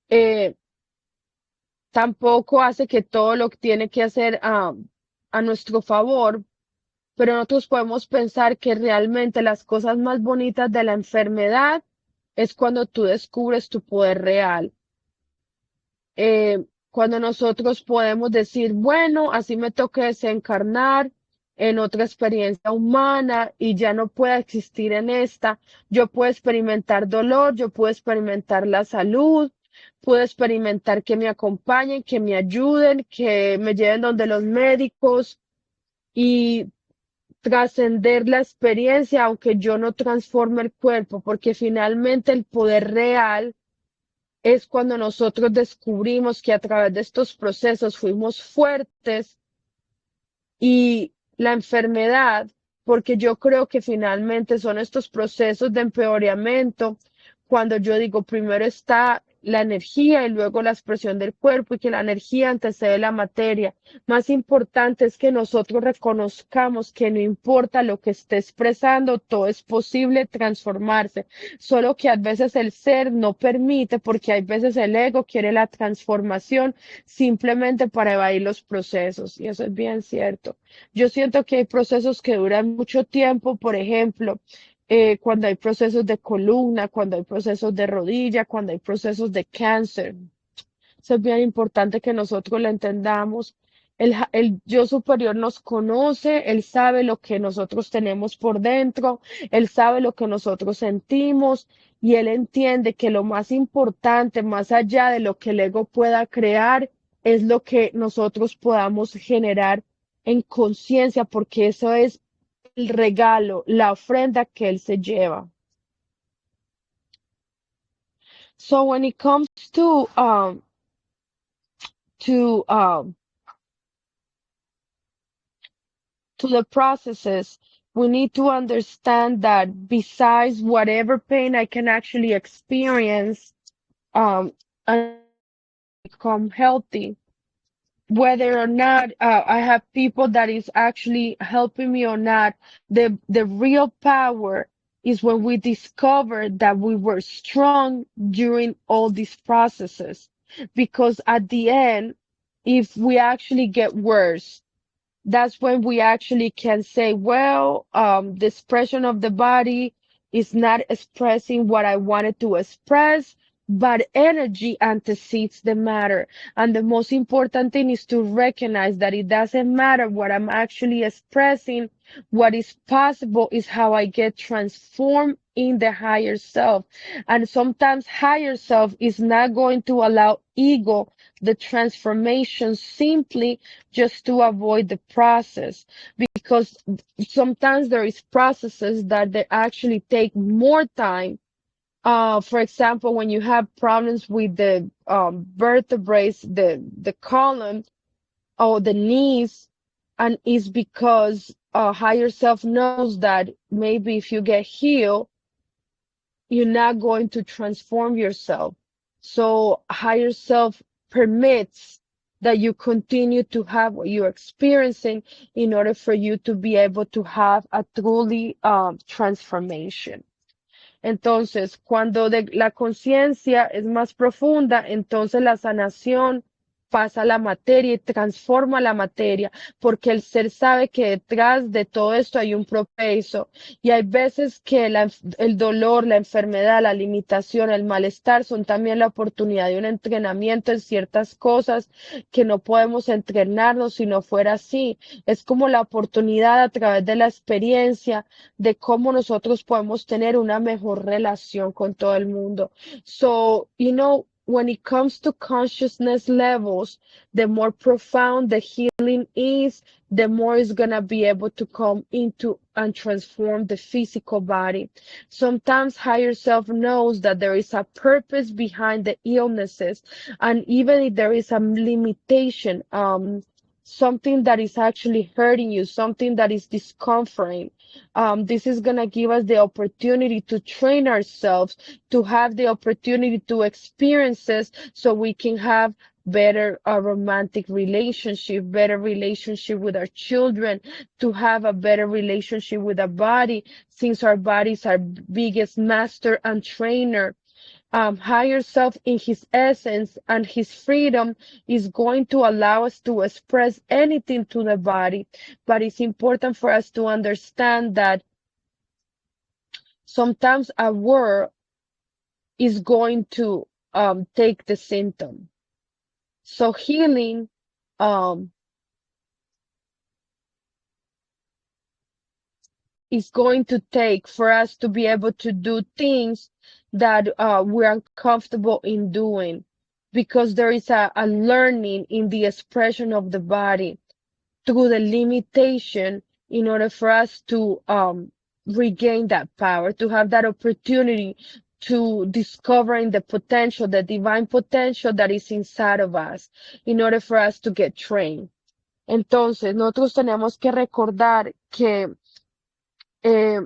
eh, tampoco hace que todo lo que tiene que hacer a nuestro favor, pero nosotros podemos pensar que realmente las cosas más bonitas de la enfermedad es cuando tú descubres tu poder real. Cuando nosotros podemos decir, bueno, así me toque desencarnar en otra experiencia humana y ya no pueda existir en esta, yo puedo experimentar dolor, yo puedo experimentar la salud, puedo experimentar que me acompañen, que me ayuden, que me lleven donde los médicos y trascender la experiencia, aunque yo no transforme el cuerpo, porque finalmente el poder real es cuando nosotros descubrimos que a través de estos procesos fuimos fuertes y la enfermedad, porque yo creo que finalmente son estos procesos de empeoramiento, cuando yo digo primero está la energía y luego la expresión del cuerpo y que la energía antecede la materia. Más importante es que nosotros reconozcamos que no importa lo que esté expresando, todo es posible transformarse, solo que a veces el ser no permite porque hay veces el ego quiere la transformación simplemente para evadir los procesos y eso es bien cierto. Yo siento que hay procesos que duran mucho tiempo, por ejemplo, cuando hay procesos de columna, cuando hay procesos de rodilla, cuando hay procesos de cáncer. Eso es bien importante que nosotros lo entendamos. El yo superior nos conoce, él sabe lo que nosotros tenemos por dentro, él sabe lo que nosotros sentimos y él entiende que lo más importante, más allá de lo que el ego pueda crear, es lo que nosotros podamos generar en conciencia, porque eso es el regalo, la ofrenda que él se lleva. So when it comes to um to the processes, we need to understand that besides whatever pain I can actually experience, and become healthy, whether or not I have people that is actually helping me or not, the real power is when we discover that we were strong during all these processes. Because at the end, if we actually get worse, that's when we actually can say, well, the expression of the body is not expressing what I wanted to express, but energy antecedes the matter. And the most important thing is to recognize that it doesn't matter what I'm actually expressing. What is possible is how I get transformed in the higher self. And sometimes higher self is not going to allow ego the transformation simply just to avoid the process, because sometimes there is processes that they actually take more time. For example, when you have problems with the vertebrae, the column or the knees, and it's because higher self knows that maybe if you get healed, you're not going to transform yourself. So higher self permits that you continue to have what you're experiencing in order for you to be able to have a truly transformation. Entonces, cuando la conciencia es más profunda, entonces la sanación pasa a la materia y transforma la materia, porque el ser sabe que detrás de todo esto hay un proceso. Y hay veces que el dolor, la enfermedad, la limitación, el malestar son también la oportunidad de un entrenamiento en ciertas cosas que no podemos entrenarnos si no fuera así. Es como la oportunidad a través de la experiencia de cómo nosotros podemos tener una mejor relación con todo el mundo. So, when it comes to consciousness levels, the more profound the healing is, the more it's going to be able to come into and transform the physical body. Sometimes higher self knows that there is a purpose behind the illnesses, and even if there is a limitation, something that is actually hurting you, something that is discomforting, this is going to give us the opportunity to train ourselves, to have the opportunity to experiences so we can have better romantic relationship, better relationship with our children, to have a better relationship with our body, since our body is our biggest master and trainer. Higher self in his essence and his freedom is going to allow us to express anything to the body. But it's important for us to understand that sometimes a word is going to take the symptom. So healing um, is going to take for us to be able to do things that we're uncomfortable in doing, because there is a learning in the expression of the body through the limitation in order for us to regain that power, to have that opportunity to discovering the potential, the divine potential that is inside of us, in order for us to get trained. Entonces, nosotros tenemos que recordar que eh,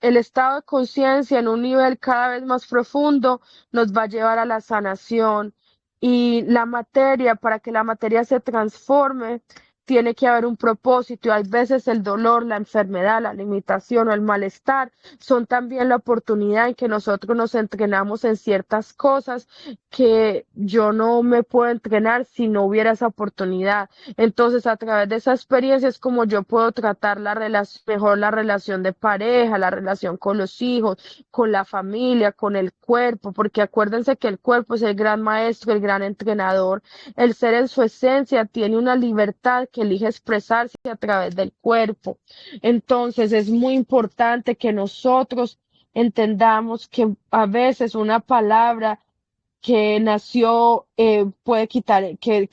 el estado de conciencia en un nivel cada vez más profundo nos va a llevar a la sanación, y la materia, para que la materia se transforme, tiene que haber un propósito, y hay veces el dolor, la enfermedad, la limitación o el malestar son también la oportunidad en que nosotros nos entrenamos en ciertas cosas que yo no me puedo entrenar si no hubiera esa oportunidad. Entonces, a través de esa experiencia es como yo puedo tratar la relación, mejor la relación de pareja, la relación con los hijos, con la familia, con el cuerpo, porque acuérdense que el cuerpo es el gran maestro, el gran entrenador. El ser en su esencia tiene una libertad que elige expresarse a través del cuerpo. Entonces, es muy importante que nosotros entendamos que a veces una palabra que nació puede quitar, que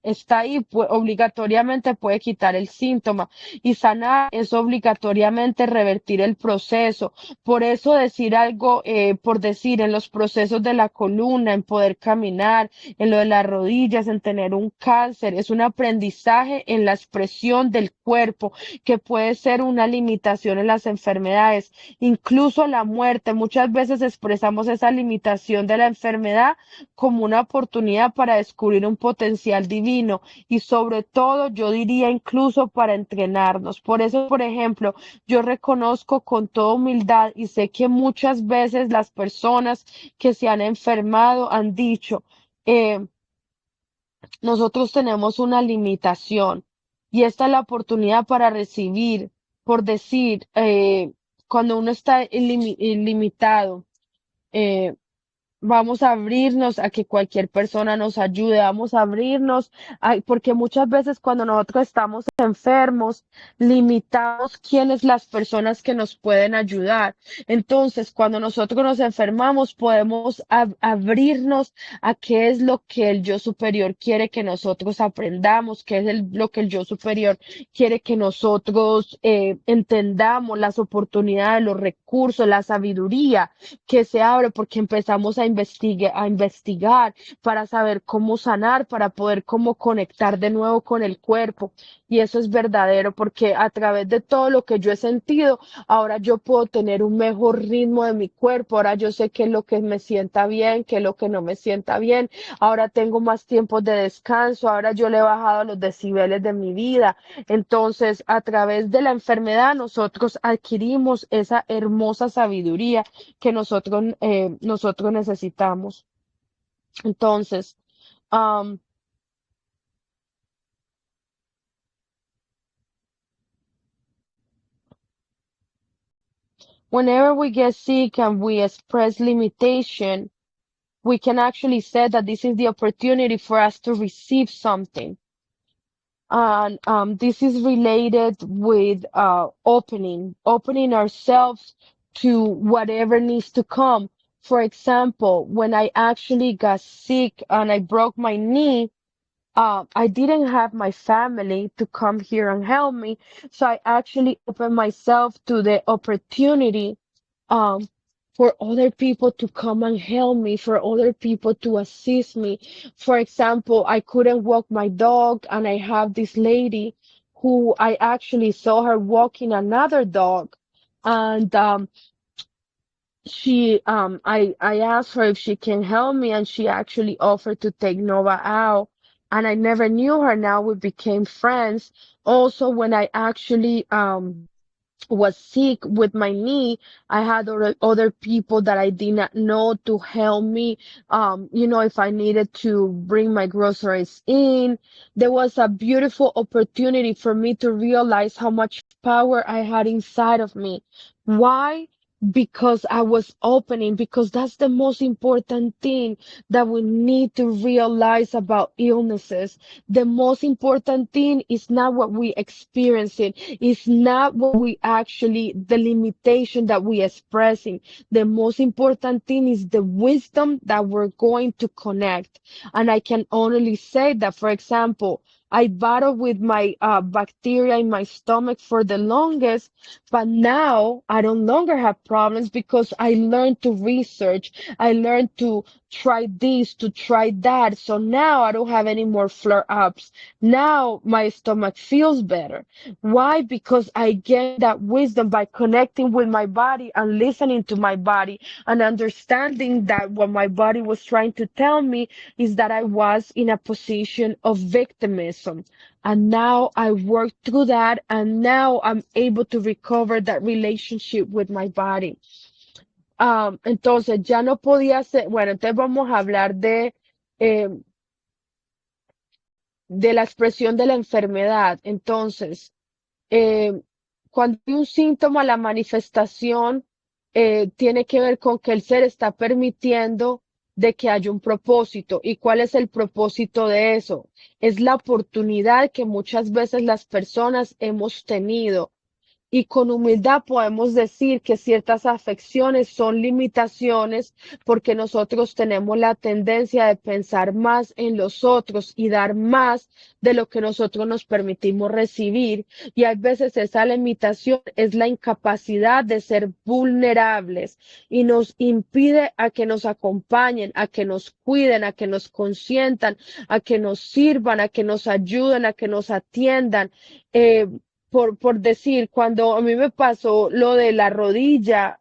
está ahí, obligatoriamente puede quitar el síntoma, y sanar es obligatoriamente revertir el proceso. Por eso decir algo, por decir, en los procesos de la columna, en poder caminar, en lo de las rodillas, en tener un cáncer, es un aprendizaje en la expresión del cuerpo, que puede ser una limitación en las enfermedades. Incluso la muerte, muchas veces expresamos esa limitación de la enfermedad como una oportunidad para descubrir un potencial divino, y sobre todo yo diría incluso para entrenarnos. Por eso, por ejemplo, yo reconozco con toda humildad y sé que muchas veces las personas que se han enfermado han dicho, eh, nosotros tenemos una limitación, y esta es la oportunidad para recibir, por decir, cuando uno está ilimitado, eh, vamos a abrirnos a que cualquier persona nos ayude, vamos a abrirnos, porque muchas veces cuando nosotros estamos enfermos, limitamos quiénes las personas que nos pueden ayudar. Entonces, cuando nosotros nos enfermamos, podemos abrirnos a qué es lo que el yo superior quiere que nosotros aprendamos, qué es lo que el yo superior quiere que nosotros entendamos, las oportunidades, los recursos, la sabiduría que se abre, porque empezamos a investigar para saber cómo sanar, para poder cómo conectar de nuevo con el cuerpo. Y eso es verdadero, porque a través de todo lo que yo he sentido, ahora yo puedo tener un mejor ritmo de mi cuerpo, ahora yo sé qué es lo que me sienta bien, qué es lo que no me sienta bien, ahora tengo más tiempos de descanso, ahora yo le he bajado los decibeles de mi vida. Entonces, a través de la enfermedad, nosotros adquirimos esa hermosa sabiduría que nosotros necesitamos. Entonces, um, whenever we get sick and we express limitation, we can actually say that this is the opportunity for us to receive something. And this is related with opening ourselves to whatever needs to come. For example, when I actually got sick and I broke my knee, I didn't have my family to come here and help me. So I actually opened myself to the opportunity um, for other people to come and help me, for other people to assist me. For example, I couldn't walk my dog, and I have this lady who I actually saw her walking another dog. And I asked her if she can help me, and she actually offered to take Nova out. And I never knew her. Now we became friends. Also, when I actually was sick with my knee, I had other people that I did not know to help me. If I needed to bring my groceries in, there was a beautiful opportunity for me to realize how much power I had inside of me. Why? Because I was opening, because that's the most important thing that we need to realize about illnesses. The most important thing is not what we experience it. It's not what we actually, the limitation that we expressing. The most important thing is the wisdom that we're going to connect. And I can only say that, for example, I battled with my bacteria in my stomach for the longest, but now I don't longer have problems because I learned to research. I learned to try this, to try that. So now I don't have any more flare ups. Now my stomach feels better. Why? Because I gained that wisdom by connecting with my body and listening to my body and understanding that what my body was trying to tell me is that I was in a position of victimism. And now I worked through that, and now I'm able to recover that relationship with my body. Entonces ya no podía ser, bueno, entonces vamos a hablar eh, de la expresión de la enfermedad. Entonces, eh, cuando hay un síntoma, la manifestación tiene que ver con que el ser está permitiendo de que haya un propósito. ¿Y cuál es el propósito de eso? Es la oportunidad que muchas veces las personas hemos tenido, y con humildad podemos decir que ciertas afecciones son limitaciones porque nosotros tenemos la tendencia de pensar más en los otros y dar más de lo que nosotros nos permitimos recibir. Y hay veces esa limitación es la incapacidad de ser vulnerables y nos impide a que nos acompañen, a que nos cuiden, a que nos consientan, a que nos sirvan, a que nos ayuden, a que nos atiendan. Eh, por decir, cuando a mí me pasó lo de la rodilla,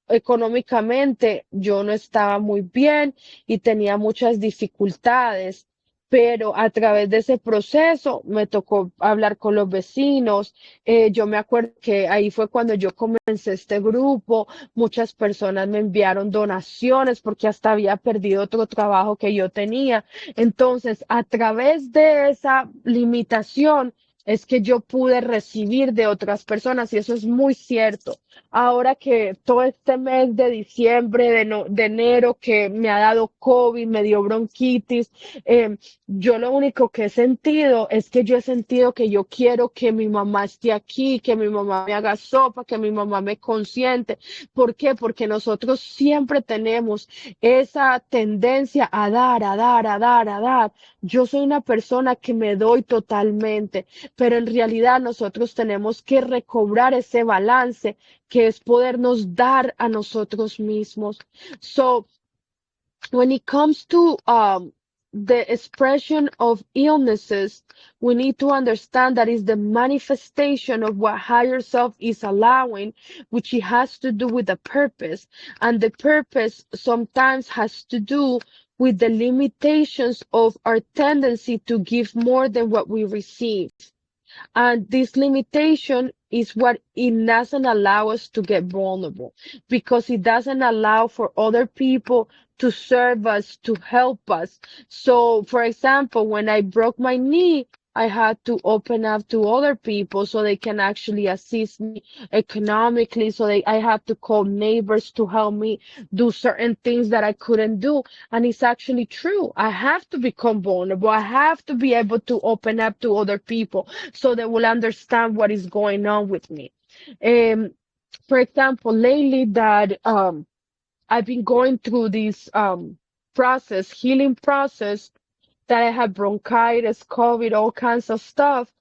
económicamente yo no estaba muy bien y tenía muchas dificultades, pero a través de ese proceso me tocó hablar con los vecinos. Yo me acuerdo que ahí fue cuando yo comencé este grupo. Muchas personas me enviaron donaciones porque hasta había perdido otro trabajo que yo tenía. Entonces, a través de esa limitación, es que yo pude recibir de otras personas, y eso es muy cierto. Ahora que todo este mes de diciembre, de enero, que me ha dado COVID, me dio bronquitis, yo lo único que he sentido es que yo he sentido que yo quiero que mi mamá esté aquí, que mi mamá me haga sopa, que mi mamá me consiente. ¿Por qué? Porque nosotros siempre tenemos esa tendencia a dar, a dar, a dar, a dar. Yo soy una persona que me doy totalmente, pero en realidad nosotros tenemos que recobrar ese balance, que es podernos dar a nosotros mismos. So, when it comes to the expression of illnesses, we need to understand that is the manifestation of what higher self is allowing, which it has to do with the purpose. And the purpose sometimes has to do with the limitations of our tendency to give more than what we receive. And this limitation is what it doesn't allow us to get vulnerable, because it doesn't allow for other people to serve us, to help us. So, for example, when I broke my knee, I had to open up to other people so they can actually assist me economically. So I had to call neighbors to help me do certain things that I couldn't do. And it's actually true. I have to become vulnerable. I have to be able to open up to other people so they will understand what is going on with me. Um, for example, lately that I've been going through this process, healing process, that I had bronchitis, COVID, all kinds of stuff.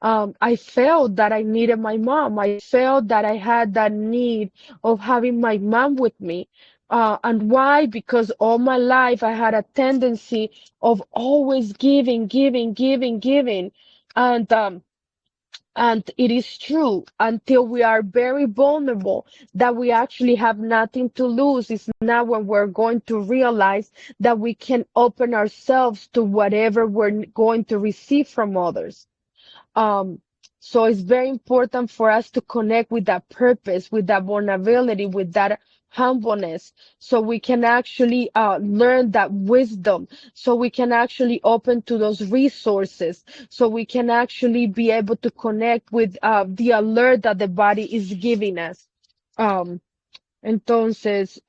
I felt that I needed my mom. I felt that I had that need of having my mom with me. And why? Because all my life I had a tendency of always giving, giving, giving, giving. And and it is true until we are very vulnerable that we actually have nothing to lose. It's now when we're going to realize that we can open ourselves to whatever we're going to receive from others. Um, so it's very important for us to connect with that purpose, with that vulnerability, with that humbleness, so we can actually learn that wisdom, so we can actually open to those resources, so we can actually be able to connect with the alert that the body is giving us. Um, entonces,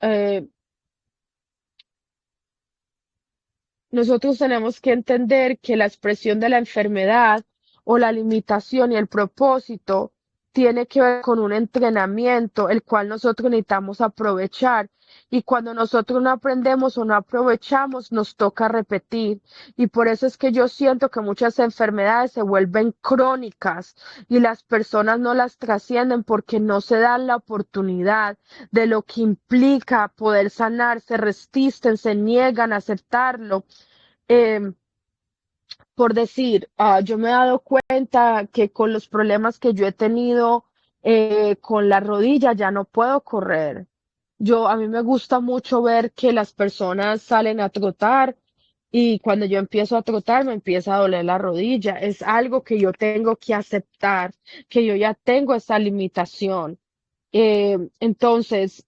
nosotros tenemos que entender que la expresión de la enfermedad o la limitación y el propósito tiene que ver con un entrenamiento, el cual nosotros necesitamos aprovechar. Y cuando nosotros no aprendemos o no aprovechamos, nos toca repetir. Y por eso es que yo siento que muchas enfermedades se vuelven crónicas y las personas no las trascienden porque no se dan la oportunidad de lo que implica poder sanar, se resisten, se niegan a aceptarlo. Eh, por decir, yo me he dado cuenta que con los problemas que yo he tenido con la rodilla ya no puedo correr. A mí me gusta mucho ver que las personas salen a trotar y cuando yo empiezo a trotar me empieza a doler la rodilla. Es algo que yo tengo que aceptar, que yo ya tengo esa limitación. Entonces,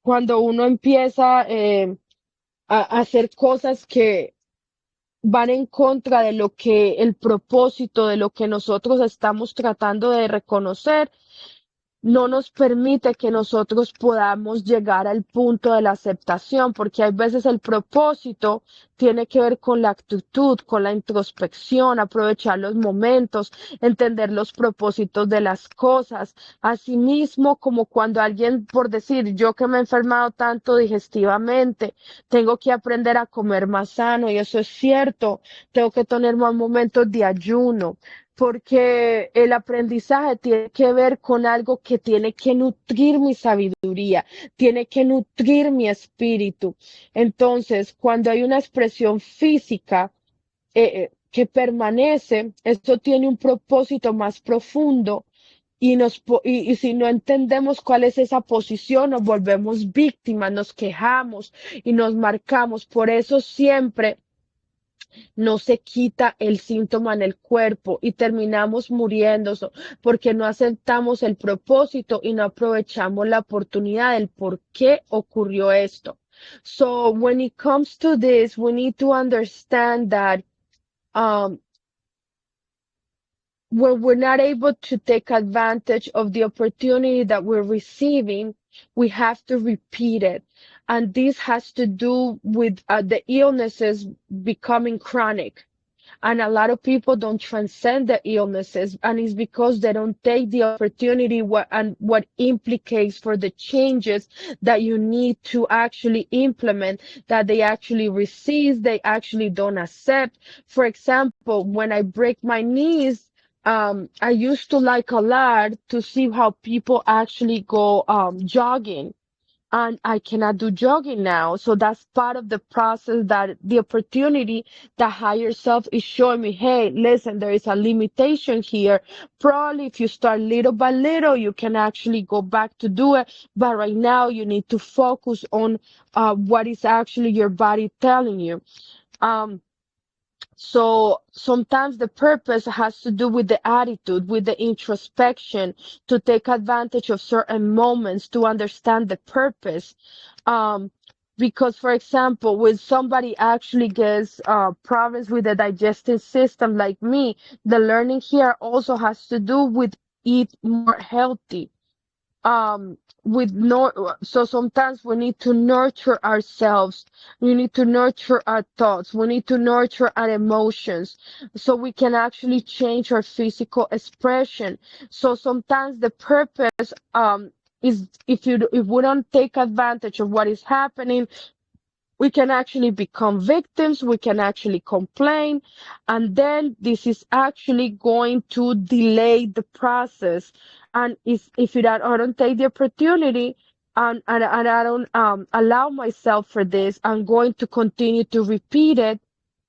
cuando uno empieza a hacer cosas que van en contra de lo que el propósito, de lo que nosotros estamos tratando de reconocer, no nos permite que nosotros podamos llegar al punto de la aceptación, porque hay veces el propósito tiene que ver con la actitud, con la introspección, aprovechar los momentos, entender los propósitos de las cosas. Asimismo, como cuando alguien, por decir, yo que me he enfermado tanto digestivamente, tengo que aprender a comer más sano, y eso es cierto, tengo que tener más momentos de ayuno porque el aprendizaje tiene que ver con algo que tiene que nutrir mi sabiduría, tiene que nutrir mi espíritu. Entonces, cuando hay una expresión física que permanece, esto tiene un propósito más profundo y si no entendemos cuál es esa posición, nos volvemos víctimas, nos quejamos y nos marcamos. Por eso siempre no se quita el síntoma en el cuerpo y terminamos muriendo porque no aceptamos el propósito y no aprovechamos la oportunidad del por qué ocurrió esto. So when it comes to this, we need to understand that um, when we're not able to take advantage of the opportunity that we're receiving, we have to repeat it. And this has to do with the illnesses becoming chronic, and a lot of people don't transcend the illnesses, and it's because they don't take the opportunity what implicates for the changes that you need to actually implement, that they actually resist, they actually don't accept. For example, when I break my knees, I used to like a lot to see how people actually go jogging, and I cannot do jogging now. So that's part of the process, that the opportunity, the higher self is showing me, hey, listen, there is a limitation here. Probably if you start little by little, you can actually go back to do it. But right now you need to focus on what is actually your body telling you. Um, so sometimes the purpose has to do with the attitude, with the introspection, to take advantage of certain moments to understand the purpose. Um, because, for example, when somebody actually gets problems with the digestive system, like me, the learning here also has to do with eat more healthy, with no so sometimes we need to nurture ourselves, we need to nurture our thoughts, we need to nurture our emotions so we can actually change our physical expression. So sometimes the purpose is if we don't take advantage of what is happening, we can actually become victims, we can actually complain, and then this is actually going to delay the process. And if I don't take the opportunity and I don't allow myself for this, I'm going to continue to repeat it,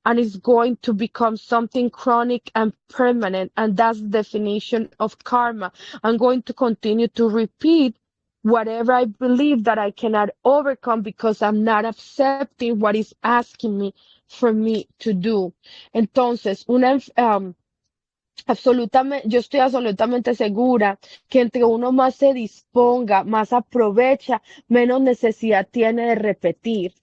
and it's going to become something chronic and permanent. And that's the definition of karma. I'm going to continue to repeat whatever I believe that I cannot overcome because I'm not accepting what is asking me for me to do. Entonces, yo estoy absolutamente segura que entre uno más se disponga, más aprovecha, menos necesidad tiene de repetir.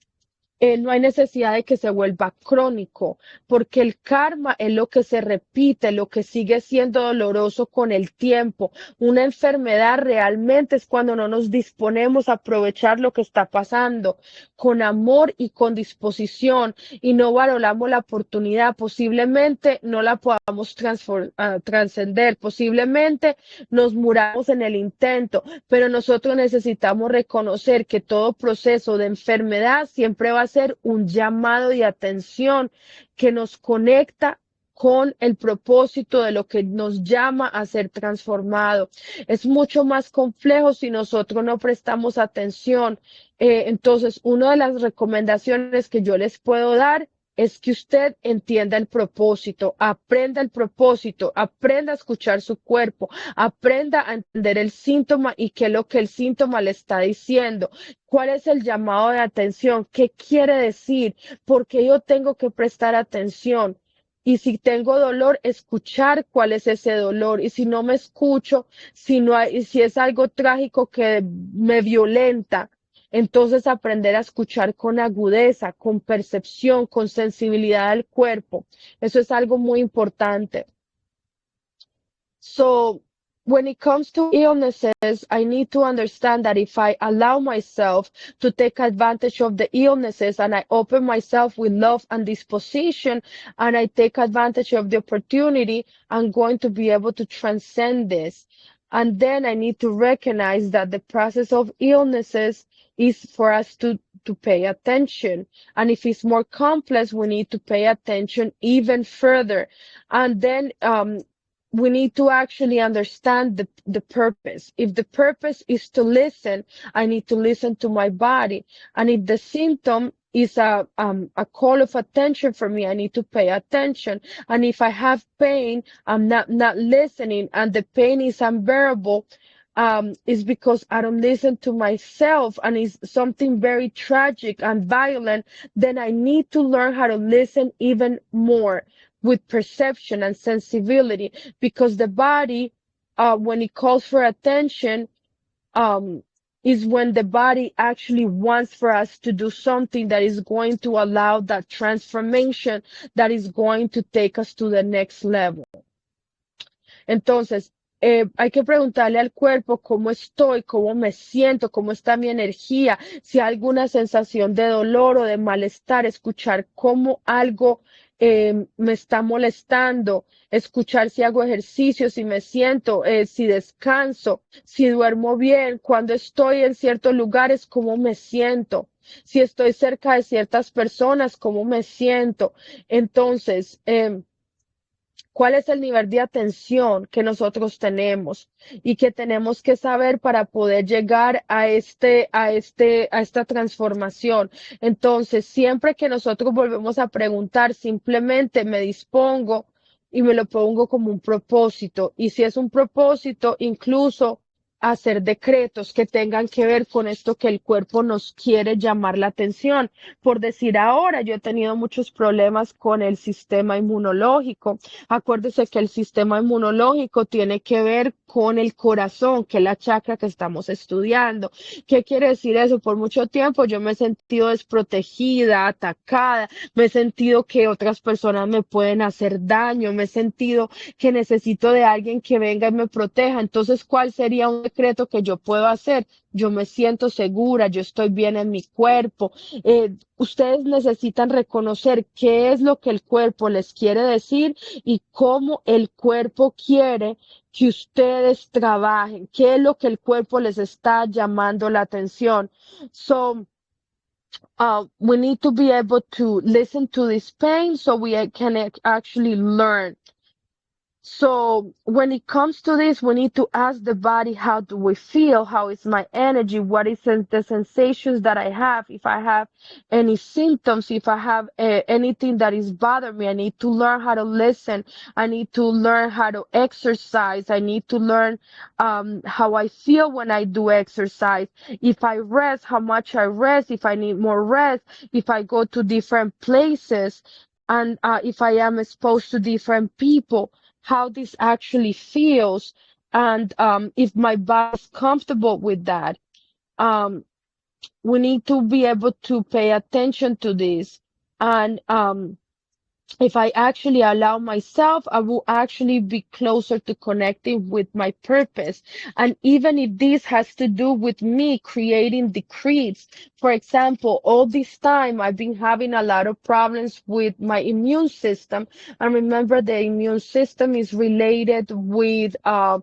No hay necesidad de que se vuelva crónico, porque el karma es lo que se repite, lo que sigue siendo doloroso con el tiempo. Una enfermedad realmente es cuando no nos disponemos a aprovechar lo que está pasando con amor y con disposición y no valoramos la oportunidad. Posiblemente no la podamos trascender, posiblemente nos muramos en el intento, pero nosotros necesitamos reconocer que todo proceso de enfermedad siempre va a ser un llamado de atención que nos conecta con el propósito de lo que nos llama a ser transformado. Es mucho más complejo si nosotros no prestamos atención. Entonces, una de las recomendaciones que yo les puedo dar es que usted entienda el propósito, aprenda a escuchar su cuerpo, aprenda a entender el síntoma y qué es lo que el síntoma le está diciendo. ¿Cuál es el llamado de atención? ¿Qué quiere decir? ¿Por qué yo tengo que prestar atención? Y si tengo dolor, escuchar cuál es ese dolor. Y si no me escucho, si es algo trágico que me violenta, entonces aprender a escuchar con agudeza, con percepción, con sensibilidad del cuerpo. Eso es algo muy importante. So when it comes to illnesses, I need to understand that if I allow myself to take advantage of the illnesses and I open myself with love and disposition and I take advantage of the opportunity, I'm going to be able to transcend this. And then I need to recognize that the process of illnesses is for us to pay attention. And if it's more complex, we need to pay attention even further. And then we need to actually understand the purpose. If the purpose is to listen, I need to listen to my body. And if the symptom is a call of attention for me, I need to pay attention. And if I have pain, I'm not listening, and the pain is unbearable, is because I don't listen to myself and it's something very tragic and violent, then I need to learn how to listen even more with perception and sensibility, because the body, when it calls for attention, is when the body actually wants for us to do something that is going to allow that transformation that is going to take us to the next level. Entonces, hay que preguntarle al cuerpo cómo estoy, cómo me siento, cómo está mi energía, si hay alguna sensación de dolor o de malestar, escuchar cómo algo me está molestando, escuchar si hago ejercicio, si me siento, si descanso, si duermo bien, cuando estoy en ciertos lugares, cómo me siento, si estoy cerca de ciertas personas, cómo me siento. Entonces, cuál es el nivel de atención que nosotros tenemos y que tenemos que saber para poder llegar a esta transformación. Entonces, siempre que nosotros volvemos a preguntar, simplemente me dispongo y me lo pongo como un propósito. Y si es un propósito, incluso hacer decretos que tengan que ver con esto que el cuerpo nos quiere llamar la atención. Por decir ahora, yo he tenido muchos problemas con el sistema inmunológico. Acuérdese que el sistema inmunológico tiene que ver con el corazón, que es la chakra que estamos estudiando. ¿Qué quiere decir eso? Por mucho tiempo yo me he sentido desprotegida, atacada, me he sentido que otras personas me pueden hacer daño, me he sentido que necesito de alguien que venga y me proteja. Entonces, ¿cuál sería un decreto que yo puedo hacer. Yo me siento segura, yo estoy bien en mi cuerpo. Ustedes necesitan reconocer qué es lo que el cuerpo les quiere decir y cómo el cuerpo quiere que ustedes trabajen, qué es lo que el cuerpo les está llamando la atención. So, we need to be able to listen to this pain so we can actually learn. So when it comes to this, we need to ask the body, how do we feel? How is my energy? What is the sensations that I have? If I have any symptoms, if I have anything that is bothering me, I need to learn how to listen. I need to learn how to exercise. I need to learn how I feel when I do exercise. If I rest, how much I rest, if I need more rest, if I go to different places, and if I am exposed to different people, how this actually feels, and if my body is comfortable with that. Um, we need to be able to pay attention to this. And if I actually allow myself, I will actually be closer to connecting with my purpose. And even if this has to do with me creating decrees, for example, all this time I've been having a lot of problems with my immune system. And remember, the immune system is related with the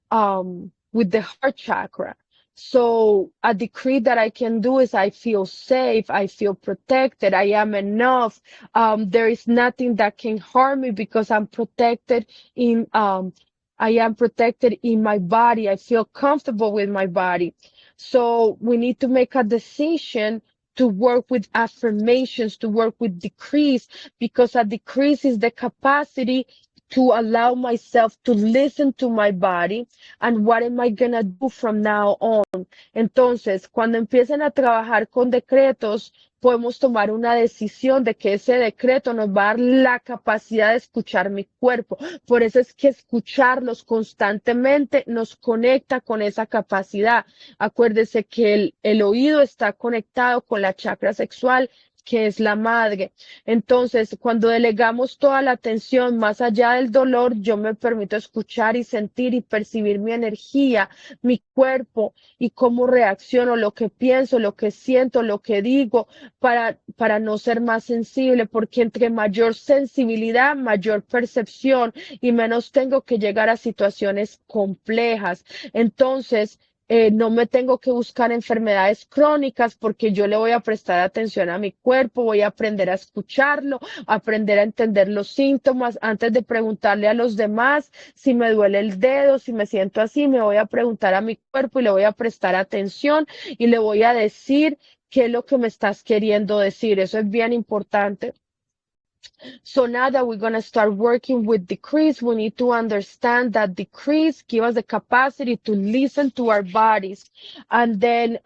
heart chakra. So a decree that I can do is I feel safe, I feel protected, I am enough. There is nothing that can harm me because I'm protected in I am protected in my body. I feel comfortable with my body. So we need to make a decision to work with affirmations, to work with decrees, because a decrease is the capacity to allow myself to listen to my body and what am I gonna do from now on. Entonces, cuando empiecen a trabajar con decretos, podemos tomar una decisión de que ese decreto nos va a dar la capacidad de escuchar mi cuerpo. Por eso es que escucharlos constantemente nos conecta con esa capacidad. Acuérdese que el oído está conectado con la chakra sexual, que es la madre. Entonces, cuando delegamos toda la atención más allá del dolor, yo me permito escuchar y sentir y percibir mi energía, mi cuerpo y cómo reacciono, lo que pienso, lo que siento, lo que digo, para no ser más sensible, porque entre mayor sensibilidad, mayor percepción y menos tengo que llegar a situaciones complejas. Entonces, no me tengo que buscar enfermedades crónicas porque yo le voy a prestar atención a mi cuerpo, voy a aprender a escucharlo, aprender a entender los síntomas antes de preguntarle a los demás si me duele el dedo, si me siento así, me voy a preguntar a mi cuerpo y le voy a prestar atención y le voy a decir qué es lo que me estás queriendo decir. Eso es bien importante. So now that we're going to start working with decrease, we need to understand that decrease give us the capacity to listen to our bodies. And then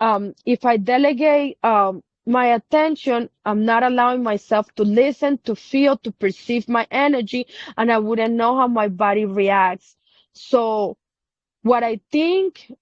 if I delegate my attention, I'm not allowing myself to listen, to feel, to perceive my energy, and I wouldn't know how my body reacts. So what I think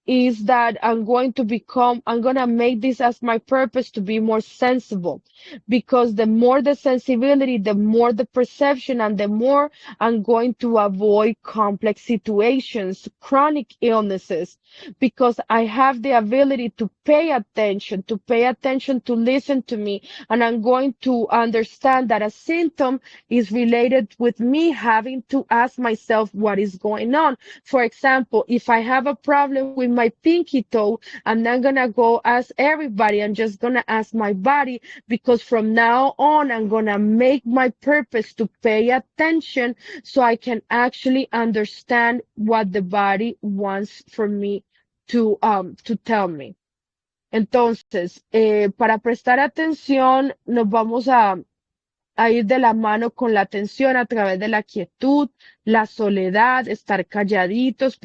is that I'm going to make this as my purpose to be more sensible, because the more the sensibility, the more the perception, and the more I'm going to avoid complex situations, chronic illnesses, because I have the ability to pay attention, to listen to me, and I'm going to understand that a symptom is related with me having to ask myself what is going on. For example, if I have a problem with my pinky toe, I'm not gonna go ask everybody. I'm just gonna ask my body, because from now on, I'm gonna make my purpose to pay attention so I can actually understand what the body wants for me to tell me. Entonces, para prestar atención, nos vamos a ir de la mano con la atención a través de la quietud, la soledad, estar calladitos,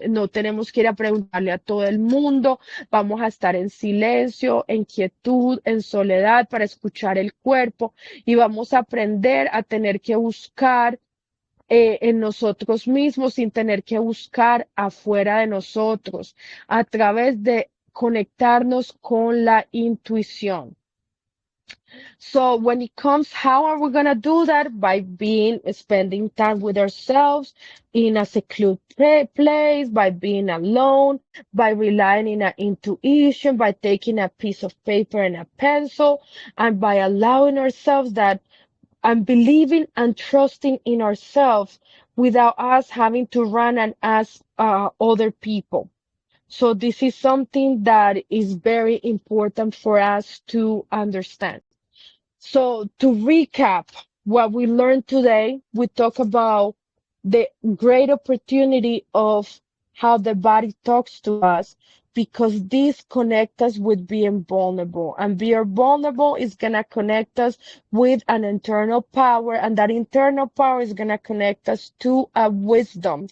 no tenemos que ir a preguntarle a todo el mundo, vamos a estar en silencio, en quietud, en soledad para escuchar el cuerpo y vamos a aprender a tener que buscar en nosotros mismos sin tener que buscar afuera de nosotros, a través de conectarnos con la intuición. So when it comes, how are we gonna do that? By spending time with ourselves in a secluded place, by being alone, by relying on our intuition, by taking a piece of paper and a pencil, and by allowing ourselves that and believing and trusting in ourselves without us having to run and ask other people. So this is something that is very important for us to understand. So to recap what we learned today, we talk about the great opportunity of how the body talks to us because this connects us with being vulnerable, and being vulnerable is going to connect us with an internal power, and that internal power is going to connect us to a wisdom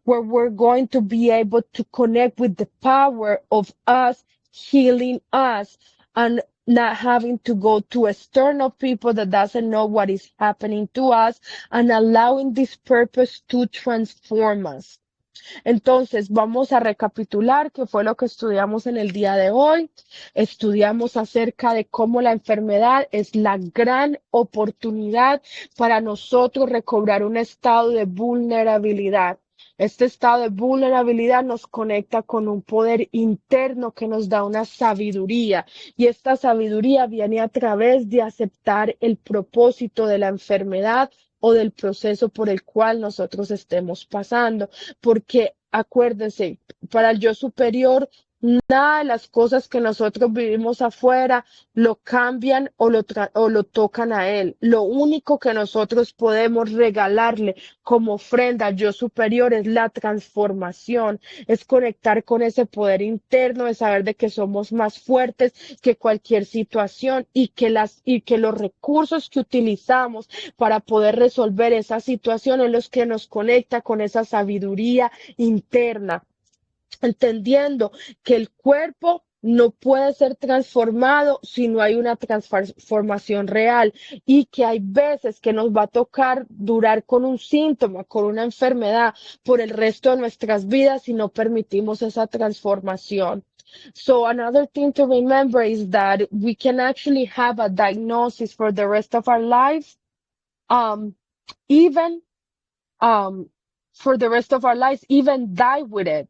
where we're going to be able to connect with the power of us healing us and not having to go to external people that doesn't know what is happening to us and allowing this purpose to transform us. Entonces, vamos a recapitular qué fue lo que estudiamos en el día de hoy. Estudiamos acerca de cómo la enfermedad es la gran oportunidad para nosotros recobrar un estado de vulnerabilidad. Este estado de vulnerabilidad nos conecta con un poder interno que nos da una sabiduría y esta sabiduría viene a través de aceptar el propósito de la enfermedad o del proceso por el cual nosotros estemos pasando porque acuérdense, para el yo superior, nada de las cosas que nosotros vivimos afuera lo cambian o lo tocan a él. Lo único que nosotros podemos regalarle como ofrenda al yo superior es la transformación, es conectar con ese poder interno, de saber de que somos más fuertes que cualquier situación y que los recursos que utilizamos para poder resolver esa situación es los que nos conecta con esa sabiduría interna, entendiendo que el cuerpo no puede ser transformado si no hay una transformación real y que hay veces que nos va a tocar durar con un síntoma, con una enfermedad por el resto de nuestras vidas si no permitimos esa transformación. So another thing to remember is that we can actually have a diagnosis for the rest of our lives, um, even um, for the rest of our lives, even die with it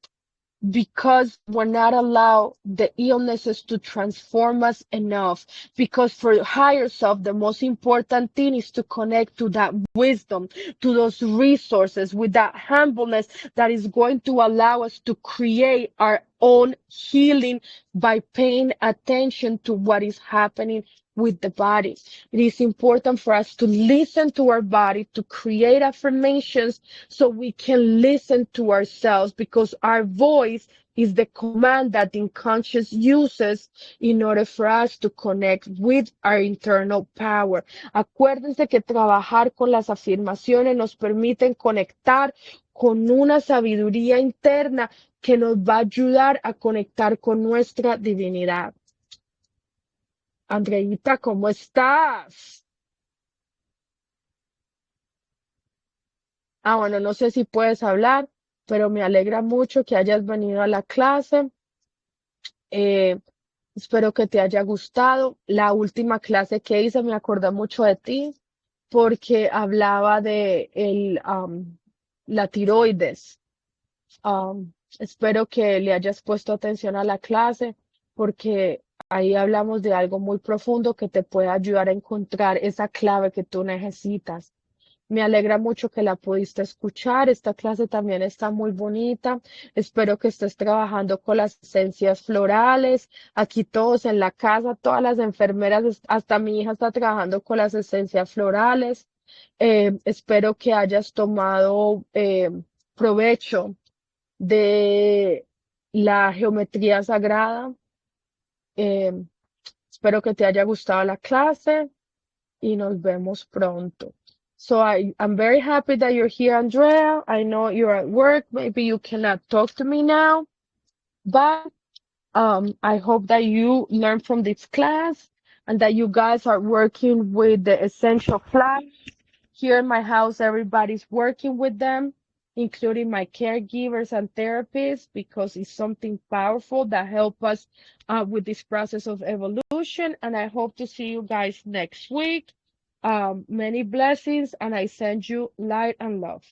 because we're not allowed the illnesses to transform us enough. Because for higher self, the most important thing is to connect to that wisdom, to those resources with that humbleness that is going to allow us to create our own healing by paying attention to what is happening with the body. It is important for us to listen to our body, to create affirmations so we can listen to ourselves because our voice is the command that the unconscious uses in order for us to connect with our internal power. Acuérdense que trabajar con las afirmaciones nos permiten conectar con una sabiduría interna que nos va a ayudar a conectar con nuestra divinidad. Andreita, ¿cómo estás? Ah, bueno, no sé si puedes hablar, pero me alegra mucho que hayas venido a la clase. Eh, Espero que te haya gustado. La última clase que hice me acordé mucho de ti porque hablaba de la tiroides. Espero que le hayas puesto atención a la clase porque ahí hablamos de algo muy profundo que te puede ayudar a encontrar esa clave que tú necesitas. Me alegra mucho que la pudiste escuchar. Esta clase también está muy bonita. Espero que estés trabajando con las esencias florales. Aquí todos en la casa, todas las enfermeras, hasta mi hija está trabajando con las esencias florales. Espero que hayas tomado provecho de la geometría sagrada. Eh, Espero que te haya gustado la clase y nos vemos pronto. So I'm very happy that you're here, Andrea. I know you're at work. Maybe you cannot talk to me now, but I hope that you learn from this class and that you guys are working with the essential flags. Here in my house, everybody's working with them. including my caregivers and therapists, because it's something powerful that help us with this process of evolution. And I hope to see you guys next week. Many blessings, and I send you light and love.